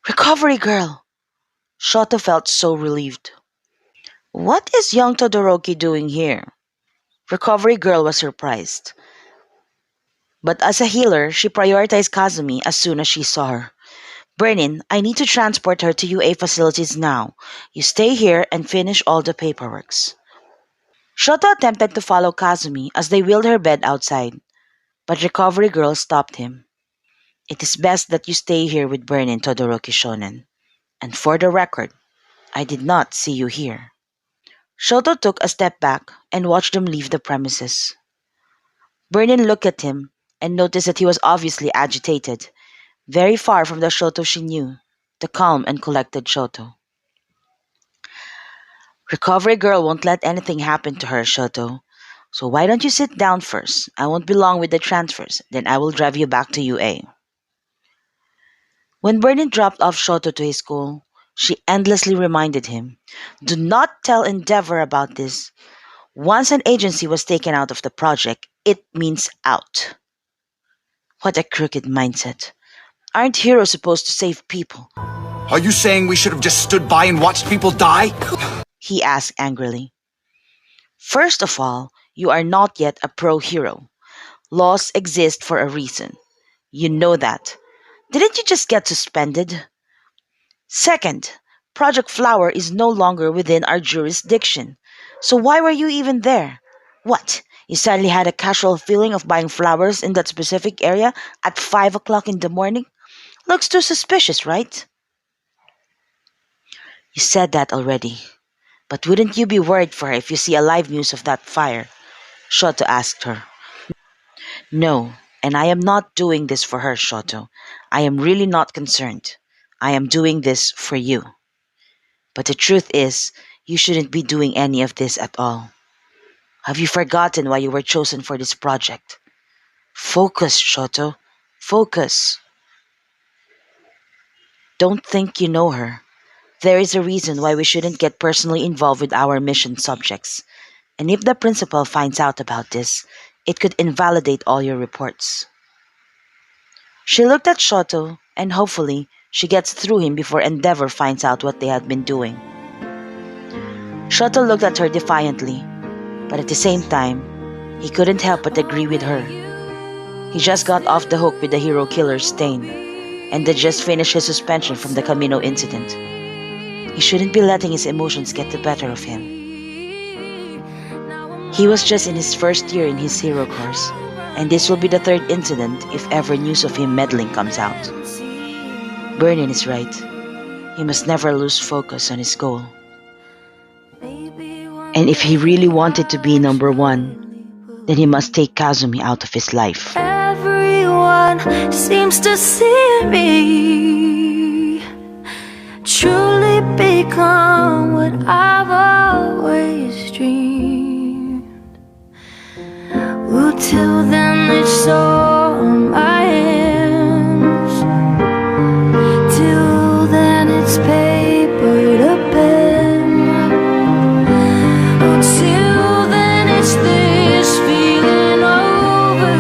Recovery Girl! Shoto felt so relieved. What is young Todoroki doing here? Recovery Girl was surprised. But as a healer, she prioritized Kazumi as soon as she saw her. Burnin, I need to transport her to UA facilities now. You stay here and finish all the paperworks. Shoto attempted to follow Kazumi as they wheeled her bed outside, but Recovery Girl stopped him. It is best that you stay here with Burnin, Todoroki Shonen. And for the record, I did not see you here. Shoto took a step back and watched them leave the premises. Burnin looked at him and noticed that he was obviously agitated, very far from the Shoto she knew, the calm and collected Shoto. Recovery Girl won't let anything happen to her, Shoto. So why don't you sit down first? I won't be long with the transfers, then I will drive you back to UA. When Burnin dropped off Shoto to his school, she endlessly reminded him, do not tell Endeavor about this. Once an agency was taken out of the project, it means out. What a crooked mindset. Aren't heroes supposed to save people? Are you saying we should have just stood by and watched people die? He asked angrily. First of all, you are not yet a pro-hero. Laws exist for a reason. You know that. Didn't you just get suspended? Second, Project Flower is no longer within our jurisdiction. So why were you even there? What? You suddenly had a casual feeling of buying flowers in that specific area at 5 o'clock in the morning? Looks too suspicious, right? You said that already. But wouldn't you be worried for her if you see a live news of that fire? Shoto asked her. No, and I am not doing this for her, Shoto. I am really not concerned. I am doing this for you. But the truth is, you shouldn't be doing any of this at all. Have you forgotten why you were chosen for this project? Focus, Shoto. Focus. Don't think you know her. There is a reason why we shouldn't get personally involved with our mission subjects. And if the principal finds out about this, it could invalidate all your reports. She looked at Shoto, and hopefully, she gets through him before Endeavor finds out what they had been doing. Shoto looked at her defiantly, but at the same time, he couldn't help but agree with her. He just got off the hook with the hero killer's stain, and had just finished his suspension from the Camino incident. He shouldn't be letting his emotions get the better of him. He was just in his first year in his hero course, and this will be the third incident if ever news of him meddling comes out. Burnin is right. He must never lose focus on his goal. And if he really wanted to be number one, then he must take Kazumi out of his life. Everyone seems to see me truly become what I've always dreamed. Well, till then it's all in my hands. Till then it's paper to pen. Oh, till then it's this feeling over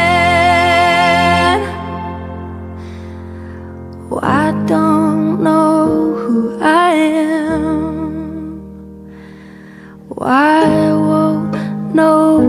again. Oh, I don't know who I am. Oh, I won't know